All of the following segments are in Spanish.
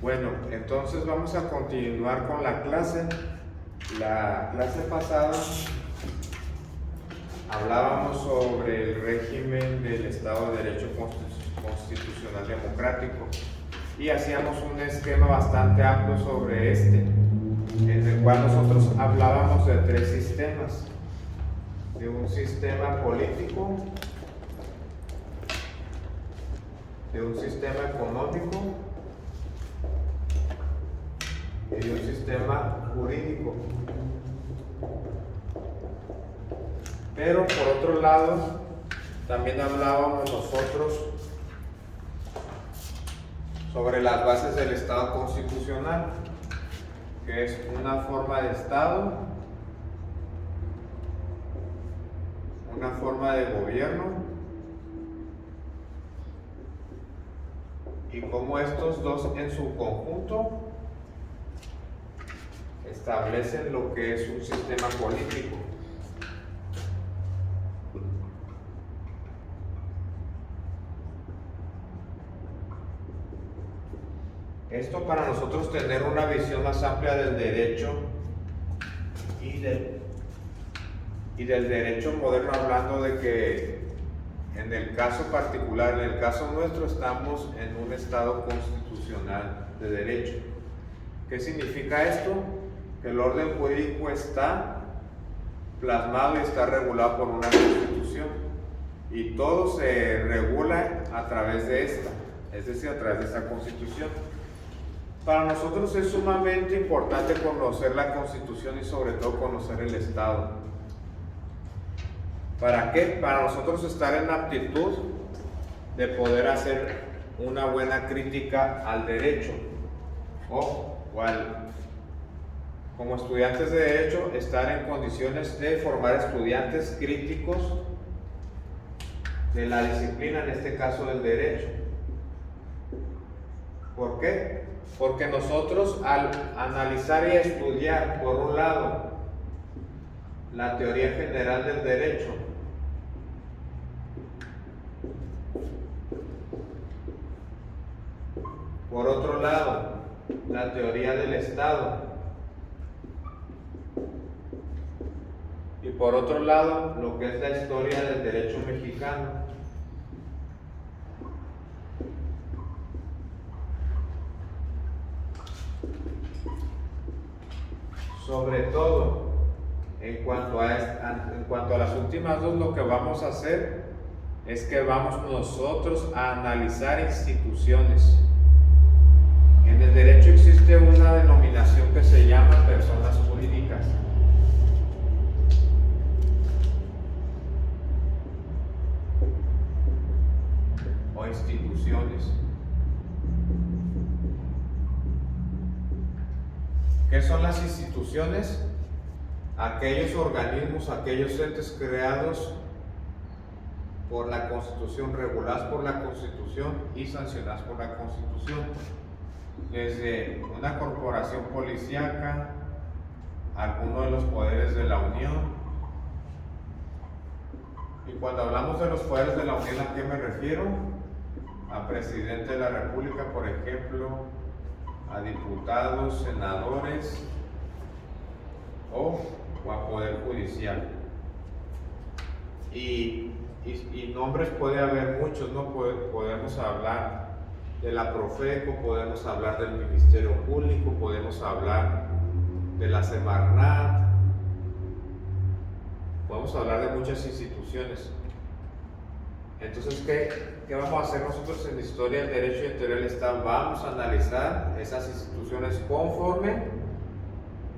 Bueno, entonces vamos a continuar con la clase. La clase pasada hablábamos sobre el régimen del Estado de Derecho Constitucional Democrático y hacíamos un esquema bastante amplio sobre este, en el cual nosotros hablábamos de tres sistemas: de un sistema político, de un sistema económico y de un sistema jurídico. Pero por otro lado, también hablábamos nosotros sobre las bases del Estado constitucional, que es una forma de Estado, una forma de gobierno, y cómo estos dos en su conjunto establecen lo que es un sistema político. Esto para nosotros tener una visión más amplia del derecho y del derecho moderno, hablando de que en el caso particular, en el caso nuestro, estamos en un estado constitucional de derecho. ¿Qué significa esto? Que el orden jurídico está plasmado y está regulado por una constitución, y todo se regula a través de esta, es decir, a través de esta constitución. Para nosotros es sumamente importante conocer la Constitución y sobre todo conocer el Estado. ¿Para qué? Para nosotros estar en aptitud de poder hacer una buena crítica al derecho como estudiantes de derecho, estar en condiciones de formar estudiantes críticos de la disciplina, en este caso del derecho. ¿Por qué? Porque nosotros, al analizar y estudiar, por un lado, la teoría general del derecho, por otro lado, la teoría del Estado, y por otro lado, lo que es la historia del derecho mexicano, sobre todo en cuanto a las últimas dos, lo que vamos a hacer es que vamos nosotros a analizar instituciones. En el derecho existe una denominación que se llama personas jurídicas. O instituciones. ¿Qué son las instituciones? Aquellos organismos, aquellos entes creados por la Constitución, regulados por la Constitución y sancionados por la Constitución. Desde una corporación policíaca, alguno de los poderes de la Unión. Y cuando hablamos de los poderes de la Unión, ¿a qué me refiero? A presidente de la República, por ejemplo, a diputados, senadores o a poder judicial. Y nombres puede haber muchos, ¿no? Podemos hablar de la Profeco, podemos hablar del Ministerio Público, podemos hablar de la Semarnat, podemos hablar de muchas instituciones. Entonces, ¿qué vamos a hacer nosotros en la historia del derecho y en teoría del Estado? Vamos a analizar esas instituciones conforme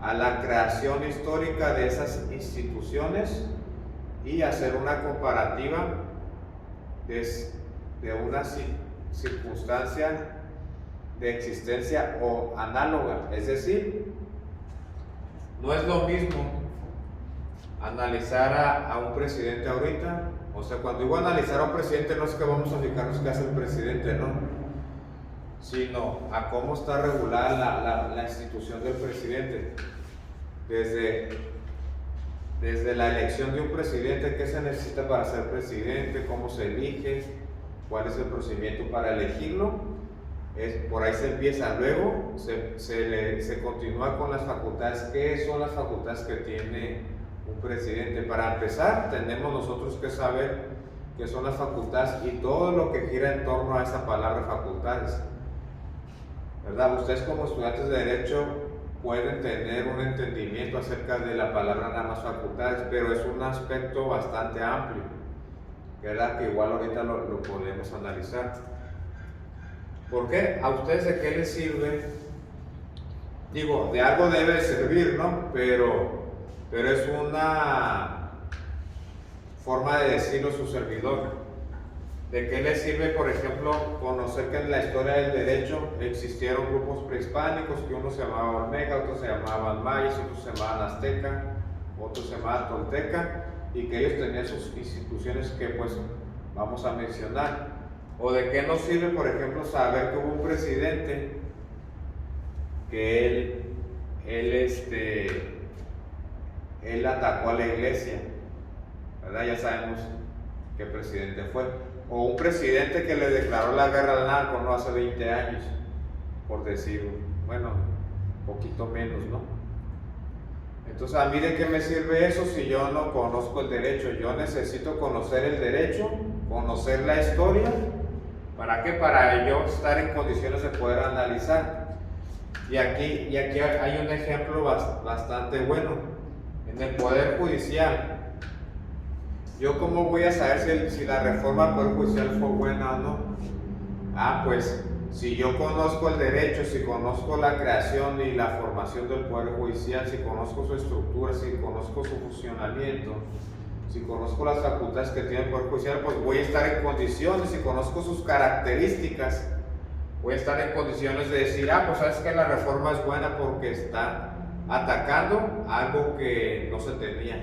a la creación histórica de esas instituciones y hacer una comparativa de una circunstancia de existencia o análoga. Es decir, no es lo mismo analizar a un presidente ahorita. O sea, cuando digo analizar a un presidente, no es que vamos a fijarnos qué hace el presidente, no, sino a cómo está regulada la institución del presidente. Desde la elección de un presidente, qué se necesita para ser presidente, cómo se elige, cuál es el procedimiento para elegirlo, Por ahí se empieza. Luego se continúa con las facultades. ¿Qué son las facultades que tiene un presidente? Para empezar, tenemos nosotros que saber qué son las facultades y todo lo que gira en torno a esa palabra facultades, ¿verdad? Ustedes como estudiantes de Derecho pueden tener un entendimiento acerca de la palabra nada más facultades, pero es un aspecto bastante amplio, ¿verdad? Que igual ahorita lo podemos analizar. ¿Por qué? ¿A ustedes de qué les sirve? Digo, de algo debe servir, ¿no? Pero es una forma de decirlo su servidor. ¿De qué les sirve, por ejemplo, conocer que en la historia del derecho existieron grupos prehispánicos, que uno se llamaba Olmeca, otros se llamaban Mayas, otros se llamaban Azteca, otros se llamaban Tolteca, y que ellos tenían sus instituciones que pues vamos a mencionar? ¿O de qué nos sirve, por ejemplo, saber que hubo un presidente que él atacó a la iglesia, ¿verdad? Ya sabemos qué presidente fue. O un presidente que le declaró la guerra al narco, ¿no? Hace 20 años, por decir, bueno, poquito menos, ¿no? Entonces, ¿a mí de qué me sirve eso si yo no conozco el derecho? Yo necesito conocer el derecho, conocer la historia. ¿Para qué? Para yo estar en condiciones de poder analizar. Y aquí hay un ejemplo bastante bueno. En el Poder Judicial, ¿yo cómo voy a saber si la reforma del Poder Judicial fue buena o no? Pues si yo conozco el derecho, si conozco la creación y la formación del Poder Judicial, si conozco su estructura, si conozco su funcionamiento, si conozco las facultades que tiene el Poder Judicial, pues voy a estar en condiciones, si conozco sus características, voy a estar en condiciones de decir, pues sabes que la reforma es buena porque está atacando algo que no se tenía.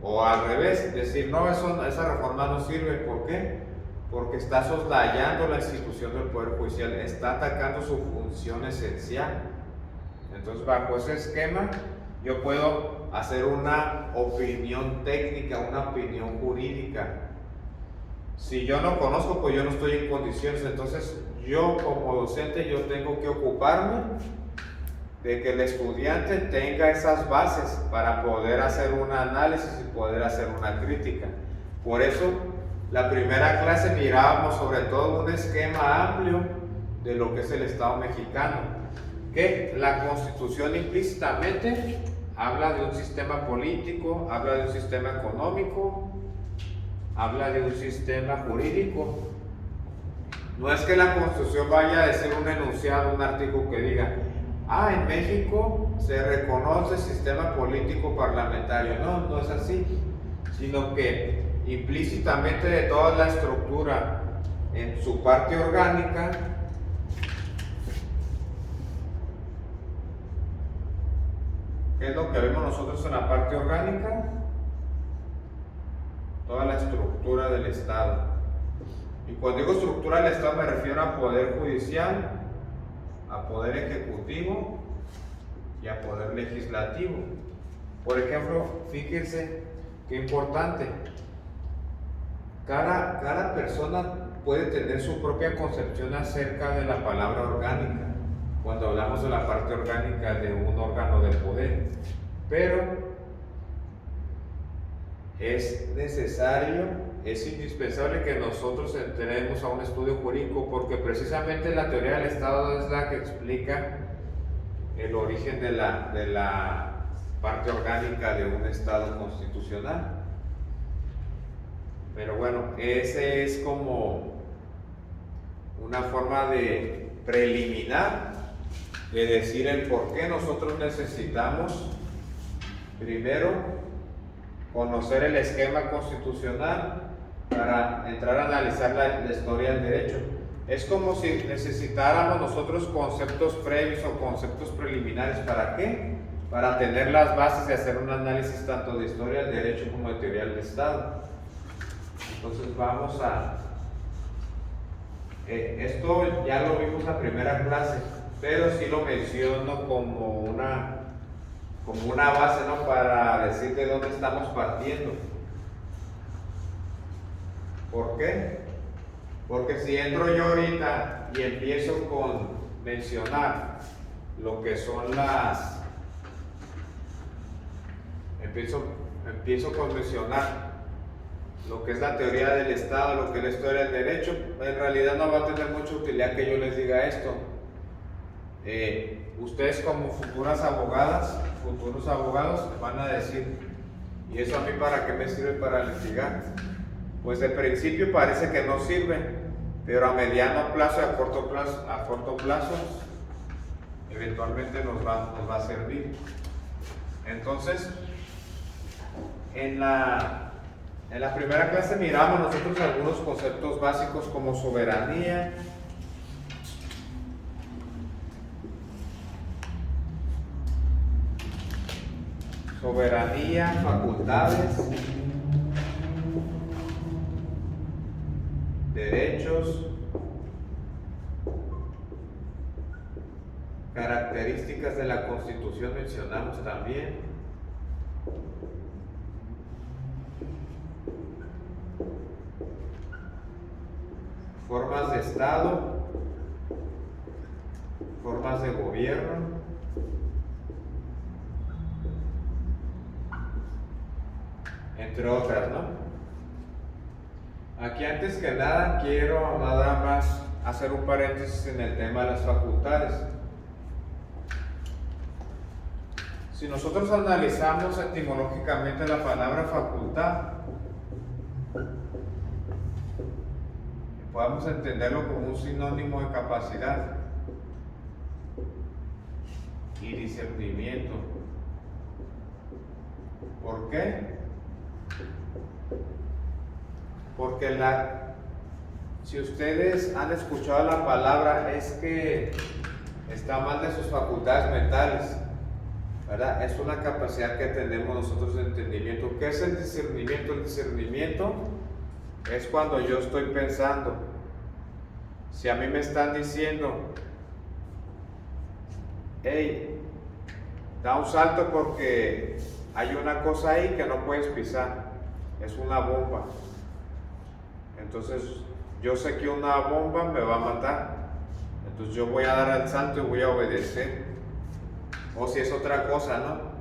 O al revés, decir, no, esa reforma no sirve. ¿Por qué? Porque está soslayando la institución del Poder Judicial, está atacando su función esencial. Entonces, bajo ese esquema, yo puedo hacer una opinión técnica, una opinión jurídica. Si yo no conozco, pues yo no estoy en condiciones. Entonces, yo como docente, yo tengo que ocuparme de que el estudiante tenga esas bases para poder hacer un análisis y poder hacer una crítica. Por eso, la primera clase mirábamos sobre todo un esquema amplio de lo que es el Estado mexicano, que la Constitución implícitamente habla de un sistema político, habla de un sistema económico, habla de un sistema jurídico. No es que la Constitución vaya a decir un enunciado, un artículo que diga, en México se reconoce el sistema político parlamentario. No, no es así, sino que implícitamente de toda la estructura en su parte orgánica ¿qué es lo que vemos nosotros en la parte orgánica? Toda la estructura del Estado. Y cuando digo estructura del Estado me refiero a poder judicial, a poder ejecutivo y a poder legislativo. Por ejemplo, fíjense qué importante. Cada persona puede tener su propia concepción acerca de la palabra orgánica, cuando hablamos de la parte orgánica de un órgano de poder. Pero es necesario, es indispensable que nosotros entremos a un estudio jurídico, porque precisamente la teoría del Estado es la que explica el origen de la parte orgánica de un Estado constitucional. Pero bueno, ese es como una forma de preliminar de decir el por qué nosotros necesitamos primero conocer el esquema constitucional para entrar a analizar la historia del derecho. Es como si necesitáramos nosotros conceptos previos o conceptos preliminares. ¿Para qué? Para tener las bases de hacer un análisis tanto de historia del derecho como de teoría del Estado. Entonces vamos a... esto ya lo vimos en la primera clase, pero sí lo menciono como una base, ¿no? Para decir de dónde estamos partiendo. ¿Por qué? Porque si entro yo ahorita y empiezo con mencionar lo que son empiezo con mencionar lo que es la teoría del Estado, lo que es la historia del derecho, en realidad no va a tener mucha utilidad que yo les diga esto. Ustedes como futuros abogados van a decir, ¿y eso a mí para qué me sirve para litigar? Pues de principio parece que no sirve, pero a mediano plazo y a corto plazo, eventualmente nos va a servir. Entonces, en la primera clase miramos nosotros algunos conceptos básicos como soberanía, facultades, derechos, características de la Constitución mencionamos también, formas de Estado, formas de gobierno, entre otras, ¿no? Aquí antes que nada quiero nada más hacer un paréntesis en el tema de las facultades. Si nosotros analizamos etimológicamente la palabra facultad, podemos entenderlo como un sinónimo de capacidad y discernimiento. ¿Por qué? Porque si ustedes han escuchado la palabra, es que está mal de sus facultades mentales, ¿verdad? Es una capacidad que tenemos nosotros de entendimiento. ¿Qué es el discernimiento? El discernimiento es cuando yo estoy pensando. Si a mí me están diciendo, hey, da un salto porque hay una cosa ahí que no puedes pisar, es una bomba. Entonces yo sé que una bomba me va a matar, entonces yo voy a dar el salto y voy a obedecer. O si es otra cosa, ¿no?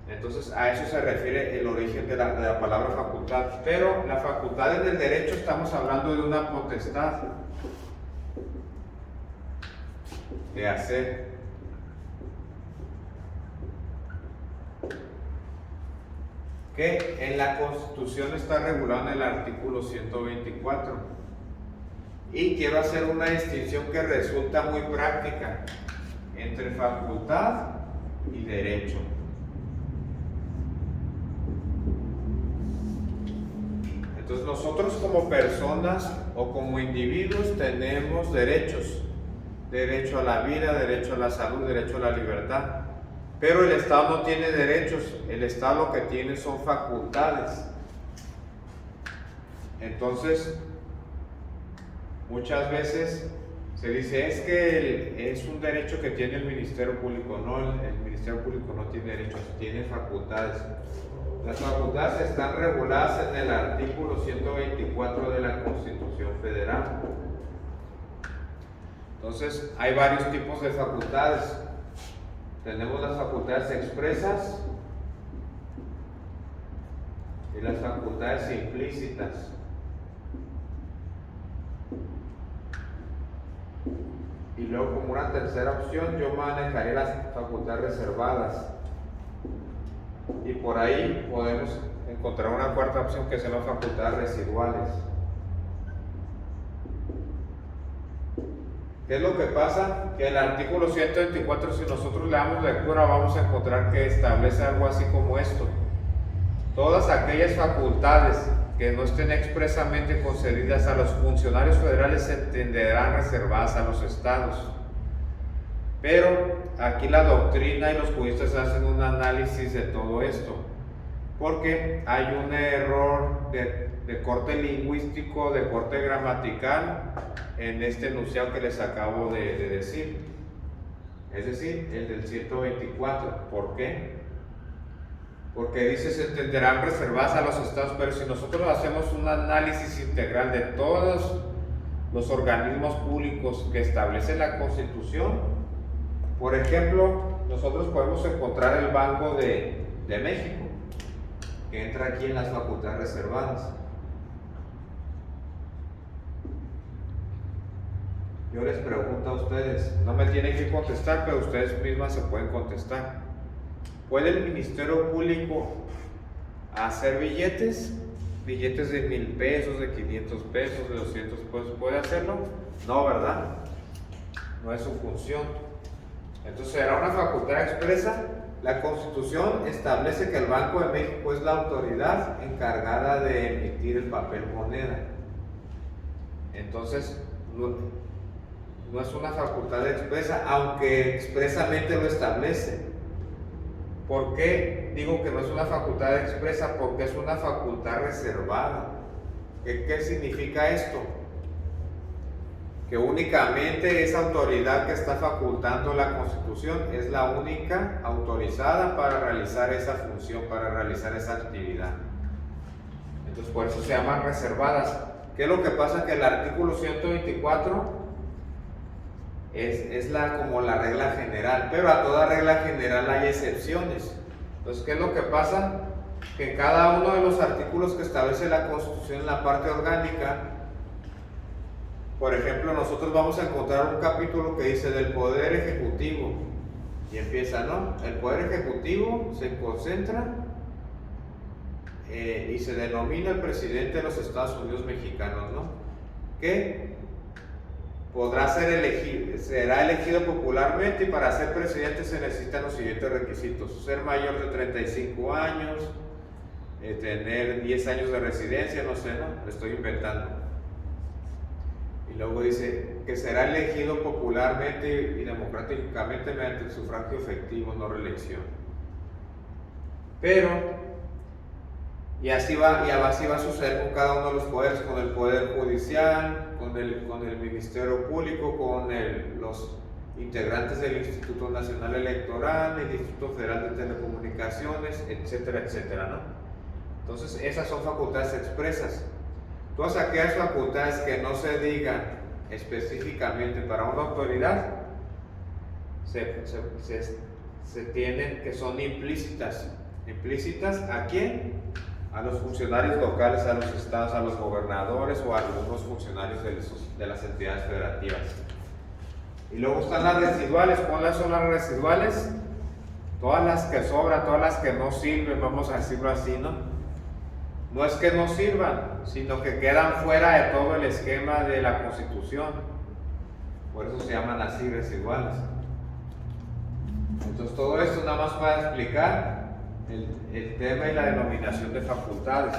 Entonces a eso se refiere el origen de la palabra facultad. Pero la facultad en el derecho estamos hablando de una potestad de hacer. Que en la Constitución está regulado en el artículo 124. Y quiero hacer una distinción que resulta muy práctica entre facultad y derecho. Entonces nosotros como personas o como individuos tenemos derechos. Derecho a la vida, derecho a la salud, derecho a la libertad. Pero el Estado no tiene derechos, el Estado lo que tiene son facultades. Entonces, muchas veces se dice, es que es un derecho que tiene el Ministerio Público. No, el Ministerio Público no tiene derechos, tiene facultades. Las facultades están reguladas en el artículo 124 de la Constitución Federal. Entonces, hay varios tipos de facultades. Tenemos las facultades expresas y las facultades implícitas. Y luego, como una tercera opción, yo manejaré las facultades reservadas. Y por ahí podemos encontrar una cuarta opción que son las facultades residuales. ¿Qué es lo que pasa? Que el artículo 124, si nosotros le damos lectura, vamos a encontrar que establece algo así como esto. Todas aquellas facultades que no estén expresamente concedidas a los funcionarios federales se entenderán reservadas a los estados. Pero aquí la doctrina y los juristas hacen un análisis de todo esto, porque hay un error de corte lingüístico, de corte gramatical en este enunciado que les acabo de decir, es decir, el del 124. ¿Por qué? porque dice se entenderán reservadas a los estados, pero si nosotros hacemos un análisis integral de todos los organismos públicos que establece la Constitución, por ejemplo, nosotros podemos encontrar el Banco de México, que entra aquí en las facultades reservadas. Yo les pregunto a ustedes, no me tienen que contestar, pero ustedes mismas se pueden contestar. ¿Puede el Ministerio Público hacer billetes? Billetes de 1,000 pesos, de 500 pesos, de 200 pesos. ¿Puede hacerlo? No, ¿verdad? No es su función. Entonces, ¿será una facultad expresa? La Constitución establece que el Banco de México es la autoridad encargada de emitir el papel moneda. Entonces, no es una facultad expresa, aunque expresamente lo establece. ¿Por qué digo que no es una facultad expresa? Porque es una facultad reservada. ¿Qué significa esto? Que únicamente esa autoridad que está facultando la Constitución es la única autorizada para realizar esa función, para realizar esa actividad. Entonces, por eso se llaman reservadas. ¿Qué es lo que pasa? Que el artículo 124 es como la regla general, pero a toda regla general hay excepciones. Entonces, ¿qué es lo que pasa? Que en cada uno de los artículos que establece la Constitución en la parte orgánica, por ejemplo, nosotros vamos a encontrar un capítulo que dice del Poder Ejecutivo, y empieza, ¿no? El Poder Ejecutivo se concentra y se denomina el presidente de los Estados Unidos mexicanos, ¿no? Que podrá será elegido popularmente, y para ser presidente se necesitan los siguientes requisitos: ser mayor de 35 años, tener 10 años de residencia, no sé, ¿no? Lo estoy inventando. Y luego dice que será elegido popularmente y democráticamente mediante el sufragio efectivo, no reelección. Pero, y así va a suceder con cada uno de los poderes, con el Poder Judicial, con el Ministerio Público, con los integrantes del Instituto Nacional Electoral, el Instituto Federal de Telecomunicaciones, etcétera, etcétera, ¿no? Entonces, esas son facultades expresas. Todas aquellas facultades que no se digan específicamente para una autoridad, se tienen que son implícitas. ¿Implícitas a quién? A los funcionarios locales, a los estados, a los gobernadores o a algunos funcionarios de las entidades federativas. Y luego están las residuales. ¿Cuáles son las residuales? Todas las que sobran, todas las que no sirven, vamos a decirlo así, ¿no? No es que no sirvan, sino que quedan fuera de todo el esquema de la Constitución. Por eso se llaman así residuales. Entonces, todo esto nada más para explicar el tema y la denominación de facultades.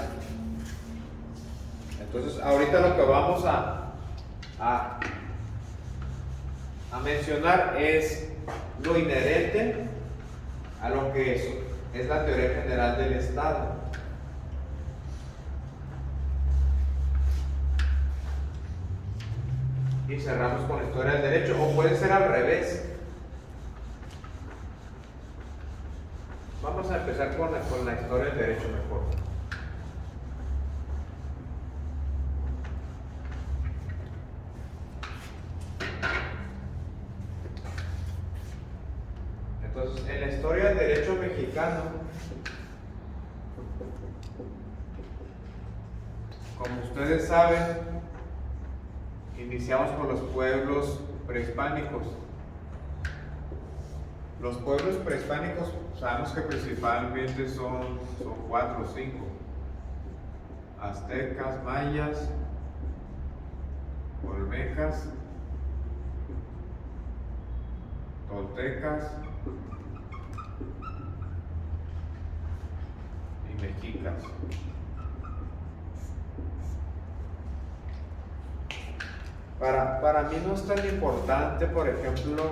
Entonces, ahorita lo que vamos a mencionar es lo inherente a lo que es la teoría general del Estado. Y cerramos con la historia del derecho, o puede ser al revés. Vamos a empezar con la historia del derecho mejor. Entonces, en la historia del derecho mexicano, como ustedes saben, iniciamos con los pueblos prehispánicos. Los pueblos prehispánicos sabemos que principalmente son 4 o 5: aztecas, mayas, olmecas, toltecas y mexicas. Para mí no es tan importante, por ejemplo,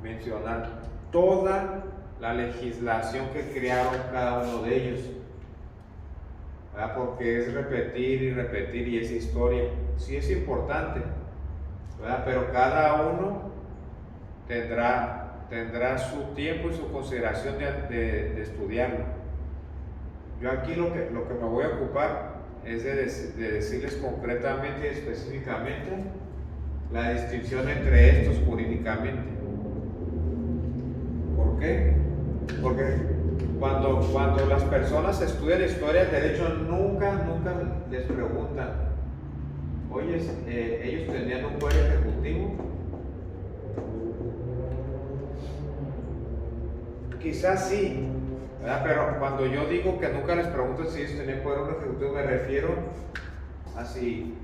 mencionar toda la legislación que crearon cada uno de ellos, ¿verdad? Porque es repetir y repetir, y es historia. Sí es importante, ¿verdad? Pero cada uno tendrá tendrá su tiempo y su consideración de estudiarlo. Yo aquí lo que me voy a ocupar es de decirles concretamente y específicamente la distinción entre estos jurídicamente. ¿Por qué? Porque cuando las personas estudian historia del derecho, nunca les preguntan, oye, ellos tenían un poder ejecutivo. Quizás sí, ¿verdad? Pero cuando yo digo que nunca les pregunto si ellos tenían poder ejecutivo, me refiero a si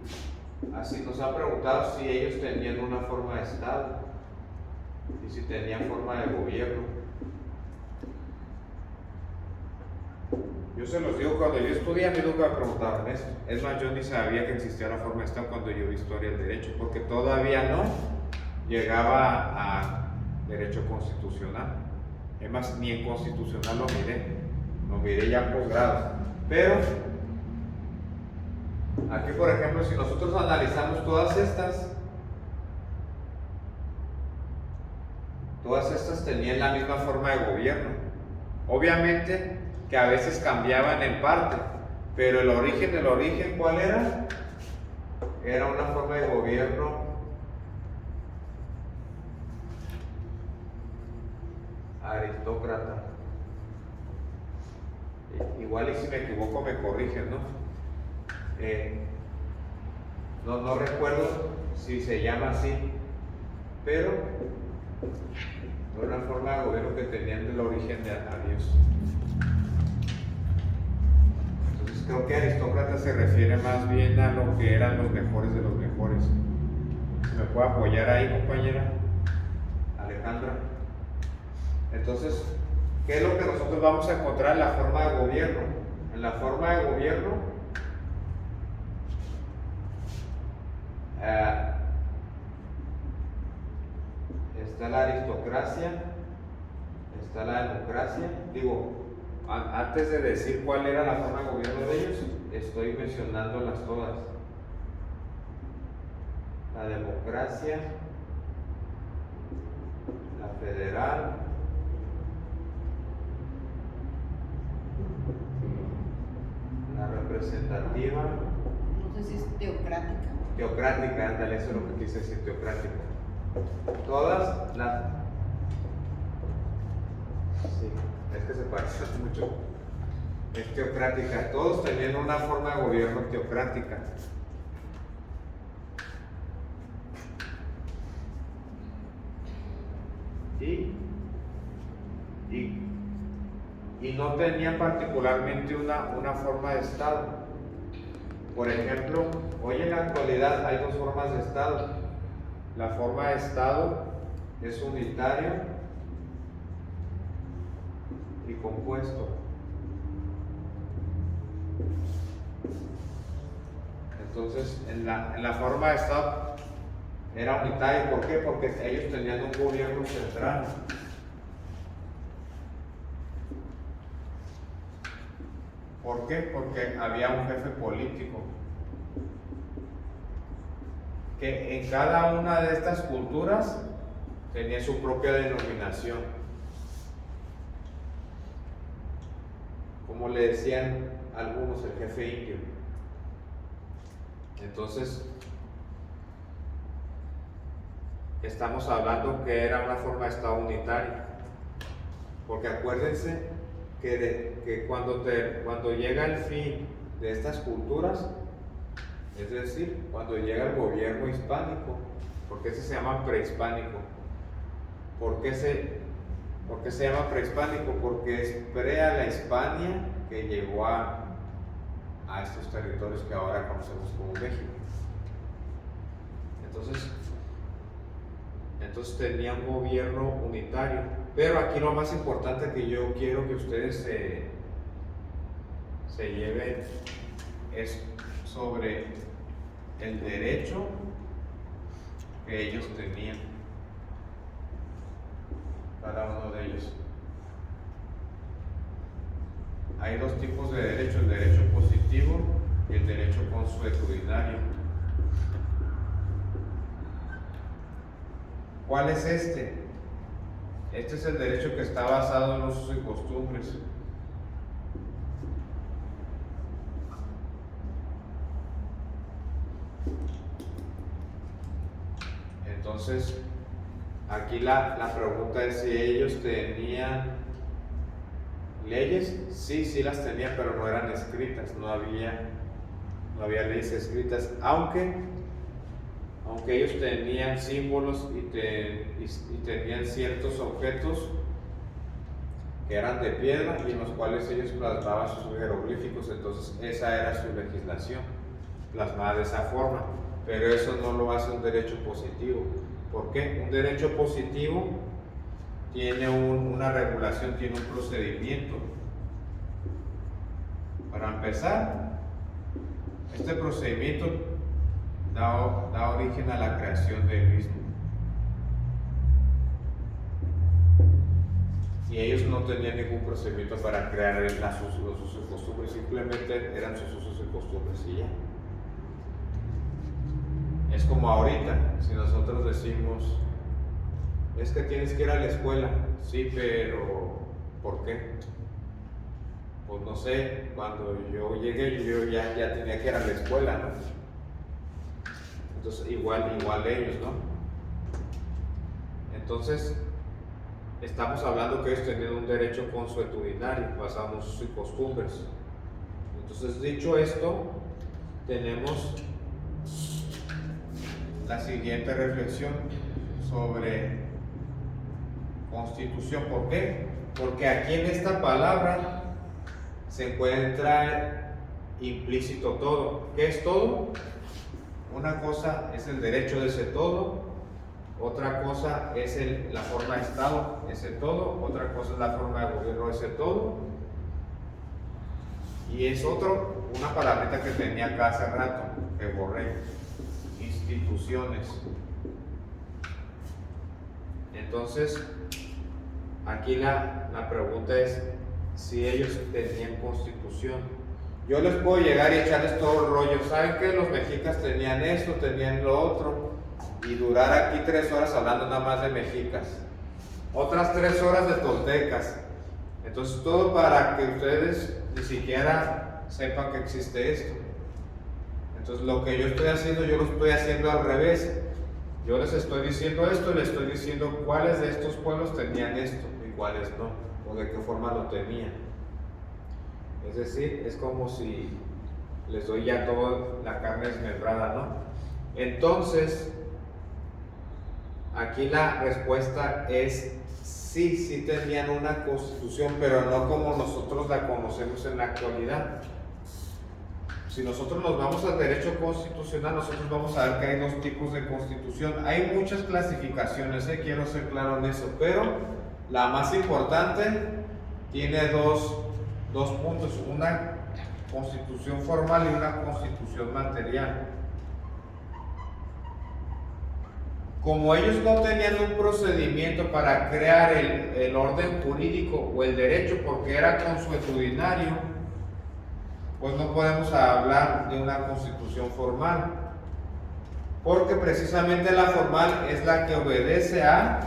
nos han preguntado si ellos tenían una forma de Estado y si tenían forma de gobierno. Yo se los digo, cuando yo estudié a mí nunca me preguntaban eso. Es más, yo ni sabía que existía la forma de Estado cuando yo vi historia del derecho, porque todavía no llegaba a derecho constitucional. Es más, ni en constitucional lo miré ya en posgrado. Pero aquí, por ejemplo, si nosotros analizamos todas estas tenían la misma forma de gobierno. Obviamente que a veces cambiaban en parte, pero el origen, ¿cuál era? Era una forma de gobierno aristócrata. Igual y si me equivoco me corrigen, ¿no? No recuerdo si se llama así, pero era una forma de gobierno que tenían del origen de Dios. Entonces creo que aristócrata se refiere más bien a lo que eran los mejores de los mejores. ¿Me puede apoyar ahí, compañera Alejandra? Entonces, ¿qué es lo que nosotros vamos a encontrar en la forma de gobierno? En la forma de gobierno está la aristocracia, está la democracia. Digo, antes de decir cuál era la forma de gobierno de ellos, estoy mencionándolas todas. La democracia, la federal, la representativa. No sé si es teocrática. Teocrática, ándale, eso es lo que quise decir, teocrática. Todas las... Sí, es que se parecen mucho. Es teocrática. Todos tenían una forma de gobierno teocrática. Y no tenían particularmente una forma de Estado. Por ejemplo, hoy en la actualidad hay dos formas de Estado. La forma de Estado es unitario y compuesto. Entonces, en la forma de Estado era unitario. ¿Por qué? Porque ellos tenían un gobierno central. ¿Por qué? Porque había un jefe político que en cada una de estas culturas tenía su propia denominación. Como le decían algunos, el jefe indio. Entonces, estamos hablando que era una forma de Estado unitaria. Porque acuérdense que cuando llega el fin de estas culturas, es decir, cuando llega el gobierno hispánico, porque ese se llama prehispánico. ¿Por qué se llama prehispánico? Porque es pre a la Hispania que llegó a estos territorios que ahora conocemos como México. Entonces tenía un gobierno unitario. Pero aquí lo más importante que yo quiero que ustedes se lleven es sobre el derecho que ellos tenían, cada uno de ellos. Hay dos tipos de derecho, el derecho positivo y el derecho consuetudinario. ¿Cuál es este? Este es el derecho que está basado en los usos y costumbres. Entonces, aquí la pregunta es si ellos tenían leyes. Sí las tenían, pero no eran escritas, no había leyes escritas, aunque ellos tenían símbolos y tenían ciertos objetos que eran de piedra y en los cuales ellos plasmaban sus jeroglíficos. Entonces esa era su legislación, plasmada de esa forma, pero eso no lo hace un derecho positivo. ¿Por qué? Un derecho positivo tiene una regulación, tiene un procedimiento. Para empezar, este procedimiento da origen a la creación del mismo. Y ellos no tenían ningún procedimiento para crear los usos y costumbres, simplemente eran sus usos y costumbres y ya. Es como ahorita, si nosotros decimos, es que tienes que ir a la escuela, sí, pero ¿por qué? Pues no sé, cuando yo llegué yo ya tenía que ir a la escuela, ¿no? Entonces igual ellos, ¿no? Entonces estamos hablando que ellos tenían un derecho consuetudinario basado en usos y costumbres. Entonces, dicho esto, tenemos la siguiente reflexión sobre constitución. ¿Por qué? Porque aquí en esta palabra se encuentra implícito todo. ¿Qué es todo? Una cosa es el derecho de ese todo, otra cosa es la forma de Estado, ese todo, otra cosa es la forma de gobierno, ese todo, y es una palabrita que tenía acá hace rato, que borré, instituciones. Entonces, aquí la pregunta es si ellos tenían constitución. Yo les puedo llegar y echarles todo el rollo. ¿Saben qué? Los mexicas tenían esto, tenían lo otro, y durar aquí 3 horas hablando nada más de mexicas, otras 3 horas de toltecas. Entonces, todo para que ustedes ni siquiera sepan que existe esto. Entonces, lo que yo estoy haciendo, yo lo estoy haciendo al revés. Yo les estoy diciendo esto y les estoy diciendo cuáles de estos pueblos tenían esto y cuáles no, o de qué forma lo tenían. Es decir, es como si les doy ya toda la carne desmembrada, ¿no? Entonces, aquí la respuesta es sí tenían una constitución, pero no como nosotros la conocemos en la actualidad. Si nosotros nos vamos al derecho constitucional, nosotros vamos a ver que hay 2 tipos de constitución. Hay muchas clasificaciones, quiero ser claro en eso, pero la más importante tiene dos puntos: una constitución formal y una constitución material. Como ellos no tenían un procedimiento para crear el orden jurídico o el derecho, porque era consuetudinario, pues no podemos hablar de una constitución formal, porque precisamente la formal es la que obedece a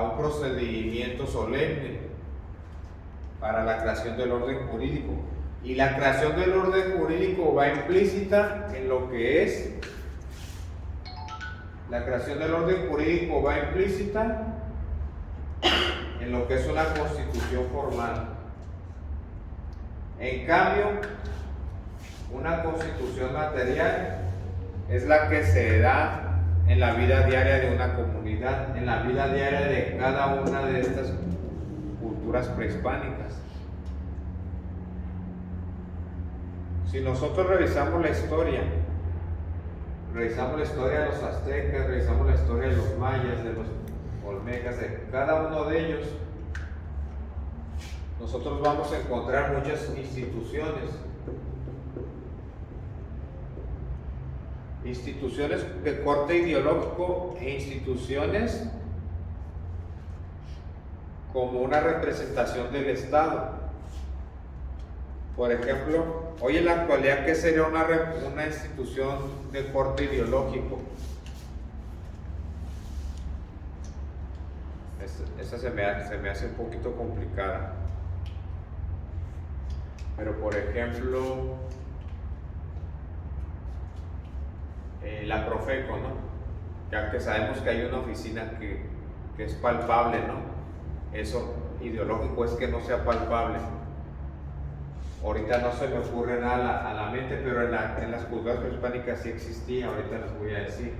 un procedimiento solemne para la creación del orden jurídico. Y la creación del orden jurídico va implícita en lo que es, la creación del orden jurídico va implícita en lo que es una constitución formal. En cambio, una constitución material es la que se da en la vida diaria de una comunidad, en la vida diaria de cada una de estas culturas prehispánicas. Si nosotros revisamos la historia de los aztecas, revisamos la historia de los mayas, de los olmecas, de cada uno de ellos, nosotros vamos a encontrar muchas instituciones de corte ideológico e instituciones como una representación del Estado. Por ejemplo, hoy en la actualidad, ¿qué sería una institución de corte ideológico? esa se me hace un poquito complicada. Pero por ejemplo, la Profeco, ¿no? Ya que sabemos que hay una oficina que es palpable, ¿no? Eso ideológico es que no sea palpable. Ahorita no se me ocurre nada a la mente, pero en las culturas prehispánicas sí existía, ahorita les voy a decir.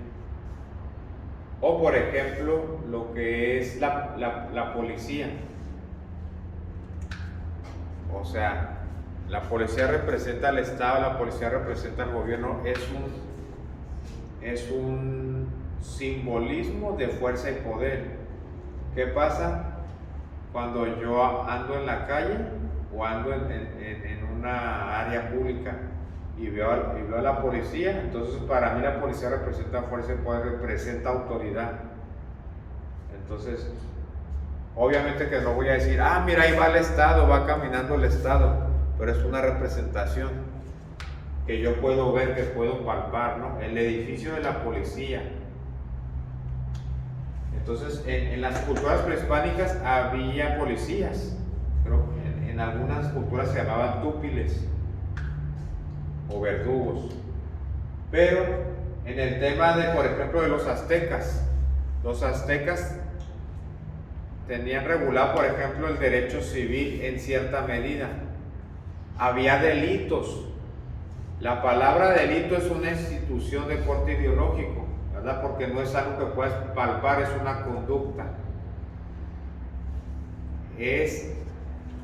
O por ejemplo, lo que es la policía. O sea, la policía representa al Estado, la policía representa al gobierno, es un simbolismo de fuerza y poder. ¿Qué pasa cuando yo ando en la calle o ando en una área pública y veo a la policía? Entonces para mí la policía representa fuerza y poder, representa autoridad. Entonces, obviamente que no voy a decir, mira, ahí va el Estado, va caminando el Estado, pero es una representación que yo puedo ver, que puedo palpar, ¿no? El edificio de la policía. Entonces, en las culturas prehispánicas había policías, pero en algunas culturas se llamaban túpiles o verdugos. Pero en el tema de, por ejemplo, de los aztecas tenían regulado, por ejemplo, el derecho civil en cierta medida. Había delitos. La palabra delito es una institución de corte ideológico, ¿verdad? Porque no es algo que puedas palpar, es una conducta. Es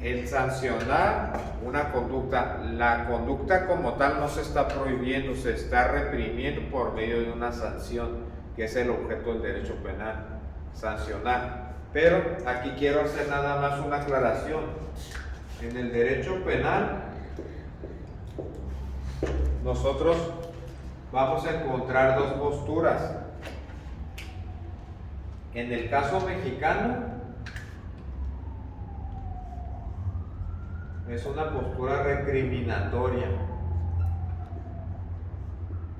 el sancionar una conducta. La conducta como tal no se está prohibiendo, se está reprimiendo por medio de una sanción, que es el objeto del derecho penal, sancionar. Pero aquí quiero hacer nada más una aclaración. En el derecho penal, nosotros vamos a encontrar dos posturas. En el caso mexicano, es una postura recriminatoria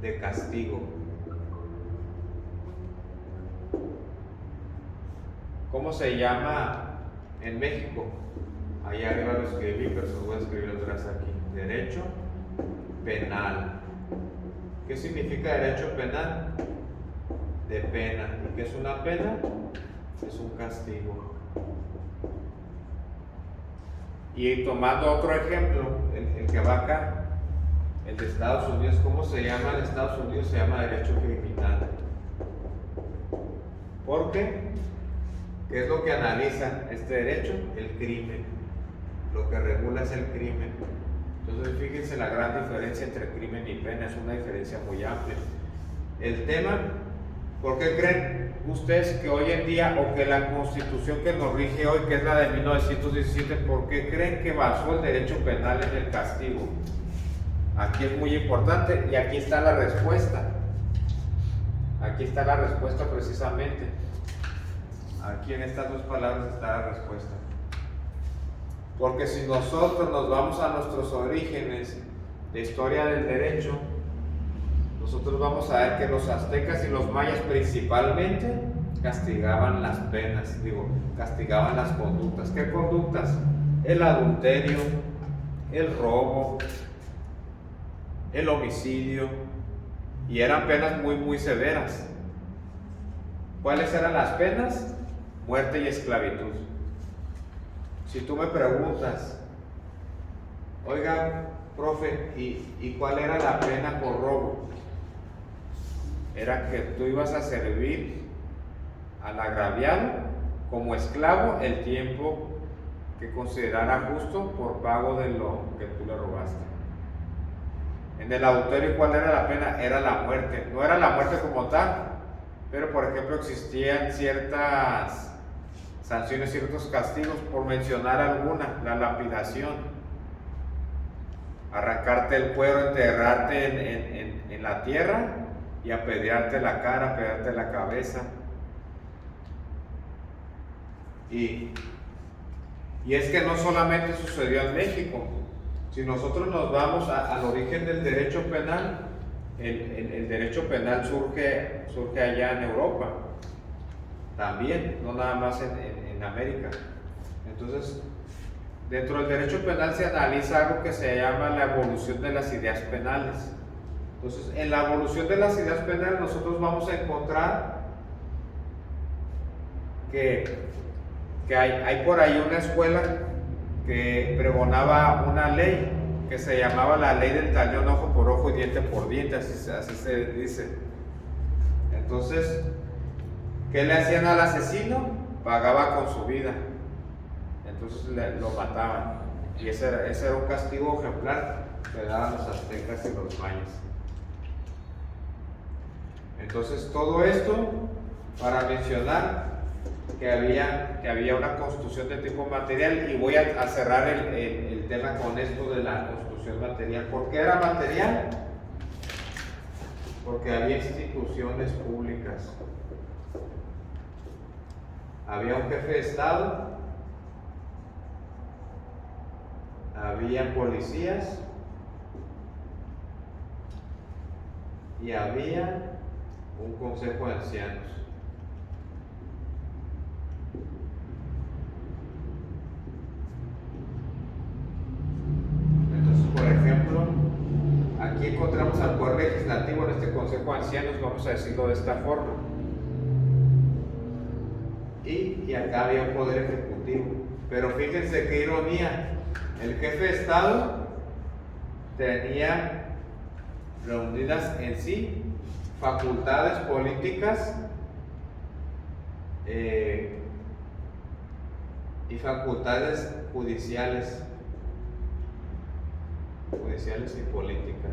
de castigo. ¿Cómo se llama en México? Ahí arriba lo escribí, pero se lo voy a escribir atrás aquí. Derecho penal. ¿Qué significa derecho penal? De pena. ¿Y qué es una pena? Es un castigo. Y tomando otro ejemplo, el que va acá, el de Estados Unidos, ¿cómo se llama en Estados Unidos? Se llama derecho criminal. ¿Por qué? ¿Qué es lo que analiza este derecho? El crimen. Lo que regula es el crimen. Entonces fíjense la gran diferencia entre crimen y pena, es una diferencia muy amplia. El tema, ¿por qué creen ustedes que hoy en día, o que la constitución que nos rige hoy, que es la de 1917, por qué creen que basó el derecho penal en el castigo? Aquí es muy importante y aquí está la respuesta. Aquí está la respuesta precisamente. Aquí en estas dos palabras está la respuesta. Porque si nosotros nos vamos a nuestros orígenes de historia del derecho, nosotros vamos a ver que los aztecas y los mayas principalmente castigaban las penas, castigaban las conductas. ¿Qué conductas? El adulterio, el robo, el homicidio, y eran penas muy, muy severas. ¿Cuáles eran las penas? Muerte y esclavitud. Si tú me preguntas, oiga, profe, ¿y cuál era la pena por robo? Era que tú ibas a servir al agraviado como esclavo el tiempo que considerara justo por pago de lo que tú le robaste. En el adulterio, ¿cuál era la pena? Era la muerte. No era la muerte como tal, pero por ejemplo existían ciertas sanciones, ciertos castigos, por mencionar alguna: la lapidación, arrancarte el cuero, enterrarte en la tierra y apedrearte la cara, apedrearte la cabeza. Y es que no solamente sucedió en México. Si nosotros nos vamos al origen del derecho penal, el derecho penal surge allá en Europa también, no nada más en en América. Entonces, dentro del derecho penal se analiza algo que se llama la evolución de las ideas penales. Entonces, en la evolución de las ideas penales nosotros vamos a encontrar que hay por ahí una escuela que pregonaba una ley que se llamaba la ley del talión ojo por ojo y diente por diente, así se dice. Entonces, ¿qué le hacían al asesino? Pagaba con su vida. Entonces lo mataban. Y ese era un castigo ejemplar que daban los aztecas y los mayas. Entonces, todo esto para mencionar que había una constitución de tipo material, y voy a cerrar el tema con esto de la constitución material. ¿Por qué era material? Porque había instituciones públicas, había un jefe de Estado, había policías y había un consejo de ancianos. Por ejemplo, aquí encontramos al poder legislativo en este consejo de ancianos, vamos a decirlo de esta forma, y acá había un poder ejecutivo. Pero fíjense qué ironía, el jefe de Estado tenía reunidas en sí facultades políticas y facultades judiciales y políticas.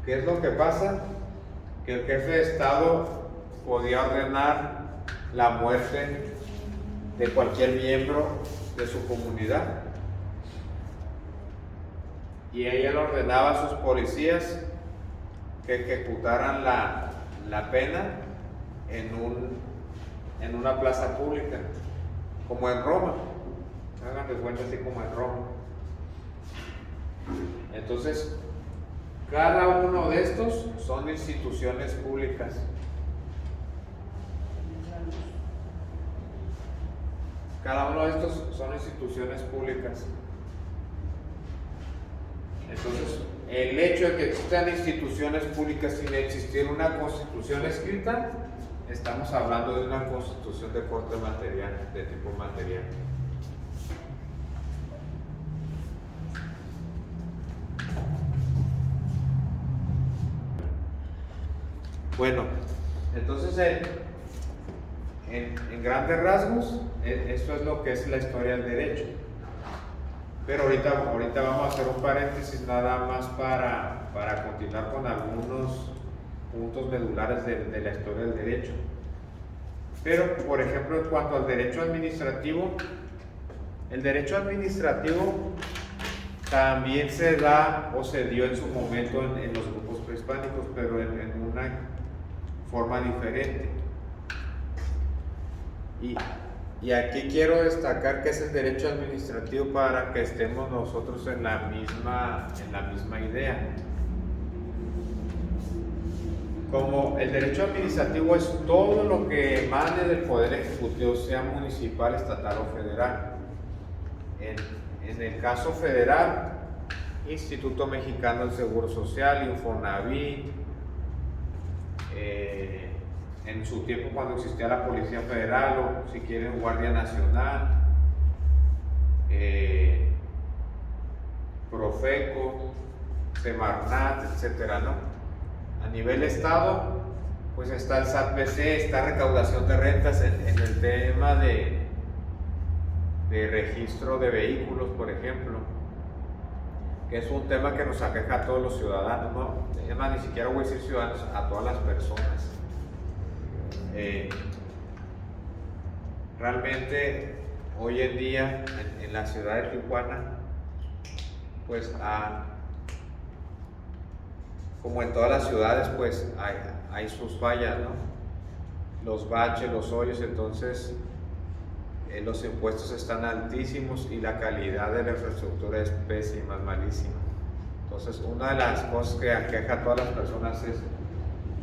¿Qué es lo que pasa? Que el jefe de Estado podía ordenar la muerte de cualquier miembro de su comunidad, y ella le ordenaba a sus policías que ejecutaran la pena en una plaza pública, como en Roma. Hagan de cuenta, así como en Roma. Entonces, cada uno de estos son instituciones públicas. Cada uno de estos son instituciones públicas. Entonces, el hecho de que existan instituciones públicas sin existir una constitución escrita, estamos hablando de una constitución de corte material, de tipo material. Bueno, entonces en grandes rasgos, esto es lo que es la historia del derecho. Pero ahorita vamos a hacer un paréntesis nada más para continuar con algunos puntos medulares de la historia del derecho. Pero, por ejemplo, en cuanto al derecho administrativo, el derecho administrativo también se da o se dio en su momento en los grupos prehispánicos, pero en una forma diferente. Y aquí quiero destacar que es el derecho administrativo para que estemos nosotros en la misma idea. Como el derecho administrativo es todo lo que emane del Poder Ejecutivo, sea municipal, estatal o federal. En el caso federal, Instituto Mexicano del Seguro Social, Infonavit, en su tiempo cuando existía la Policía Federal, o si quieren Guardia Nacional, Profeco, Semarnat, etcétera, ¿no? A nivel estado, pues está el SAT-BC, está recaudación de rentas en el tema de registro de vehículos, por ejemplo, que es un tema que nos aqueja a todos los ciudadanos, ¿no? Además, ni siquiera voy a decir ciudadanos, a todas las personas. Realmente hoy en día en la ciudad de Tijuana, pues como en todas las ciudades, pues hay sus fallas, ¿no? Los baches, los hoyos. Entonces los impuestos están altísimos y la calidad de la infraestructura es pésima, es malísima. Entonces, una de las cosas que aqueja a todas las personas es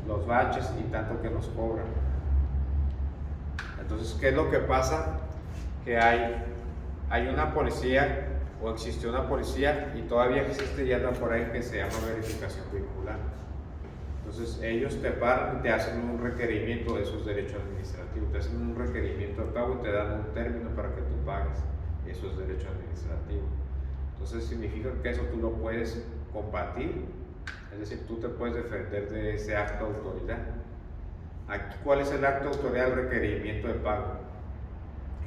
los baches y tanto que nos cobran. Entonces, ¿qué es lo que pasa? Que hay una policía, o existió una policía, y todavía existe y anda por ahí, que se llama verificación vehicular. Entonces ellos te paran y te hacen un requerimiento de esos derechos administrativos, te hacen un requerimiento de pago y te dan un término para que tú pagues esos derechos administrativos. Entonces significa que eso tú lo puedes combatir, es decir, tú te puedes defender de ese acto de autoridad. Aquí, ¿cuál es el acto de autoridad? El requerimiento de pago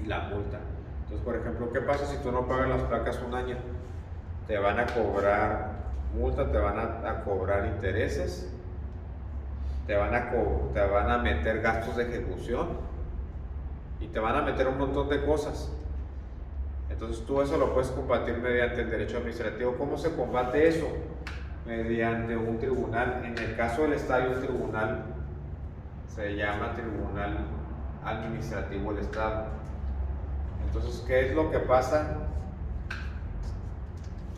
y la multa. Entonces, por ejemplo, ¿qué pasa si tú no pagas las placas un año? Te van a cobrar multa, te van a cobrar intereses, te van a meter gastos de ejecución y te van a meter un montón de cosas. Entonces tú eso lo puedes combatir mediante el derecho administrativo. ¿Cómo se combate eso? Mediante un tribunal. En el caso del Estado, un tribunal se llama Tribunal Administrativo del Estado. Entonces, ¿qué es lo que pasa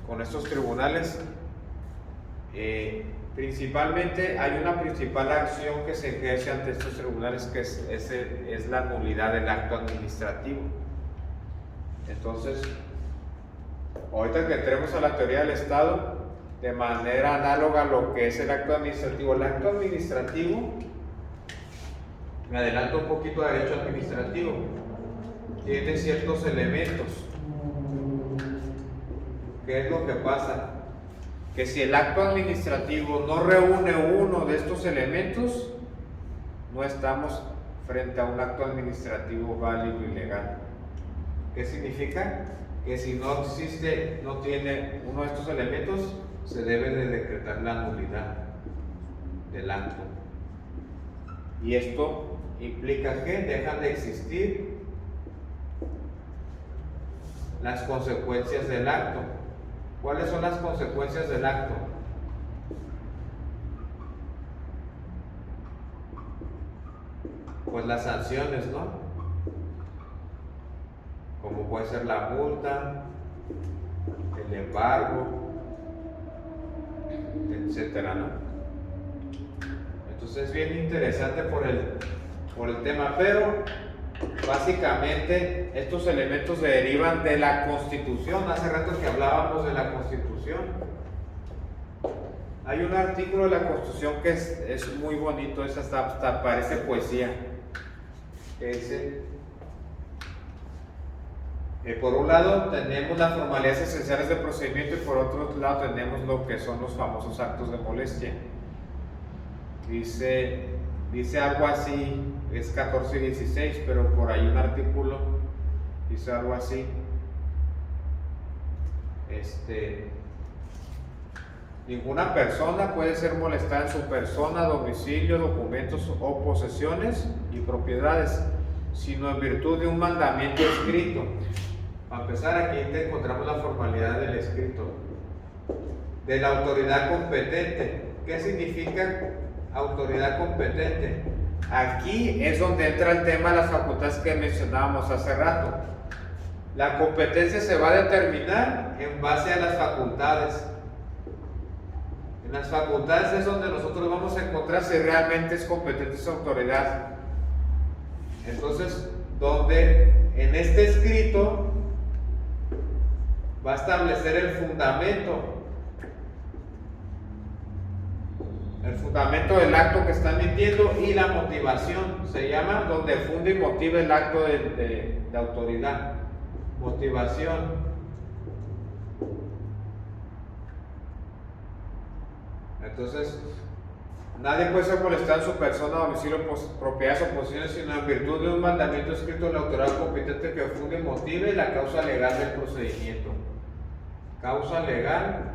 con estos tribunales? Principalmente hay una principal acción que se ejerce ante estos tribunales, que es la nulidad del acto administrativo. Entonces, ahorita que entremos a la teoría del Estado, de manera análoga a lo que es el acto administrativo. El acto administrativo, me adelanto un poquito a derecho administrativo, tiene ciertos elementos. ¿Qué es lo que pasa? Que si el acto administrativo no reúne uno de estos elementos, no estamos frente a un acto administrativo válido y legal. ¿Qué significa? Que si no tiene uno de estos elementos, se debe de decretar la nulidad del acto. Y esto implica que dejan de existir las consecuencias del acto. ¿Cuáles son las consecuencias del acto? Pues las sanciones, ¿no? Como puede ser la multa, el embargo, etcétera, ¿no? Entonces es bien interesante por el tema, pero básicamente estos elementos se derivan de la Constitución. Hace rato que hablábamos de la Constitución. Hay un artículo de la Constitución que es muy bonito, es hasta parece poesía, que dice, por un lado tenemos las formalidades esenciales del procedimiento y por otro lado tenemos lo que son los famosos actos de molestia. Dice algo así, es 14 y 16, pero por ahí un artículo dice algo así. Ninguna persona puede ser molestada en su persona, domicilio, documentos o posesiones y propiedades, sino en virtud de un mandamiento escrito. Para empezar, aquí encontramos la formalidad del escrito. De la autoridad competente. ¿Qué significa autoridad competente? Aquí es donde entra el tema de las facultades que mencionábamos hace rato. La competencia se va a determinar en base a las facultades. En las facultades es donde nosotros vamos a encontrar si realmente es competente esa autoridad. Entonces, donde en este escrito va a establecer el fundamento del acto que está emitiendo y la motivación. Se llama donde funda y motiva el acto de autoridad. Motivación. Entonces, nadie puede ser molestado en su persona, domicilio, propiedades o posesiones, sino en virtud de un mandamiento escrito de la autoridad competente que funde y motive la causa legal del procedimiento. Causa legal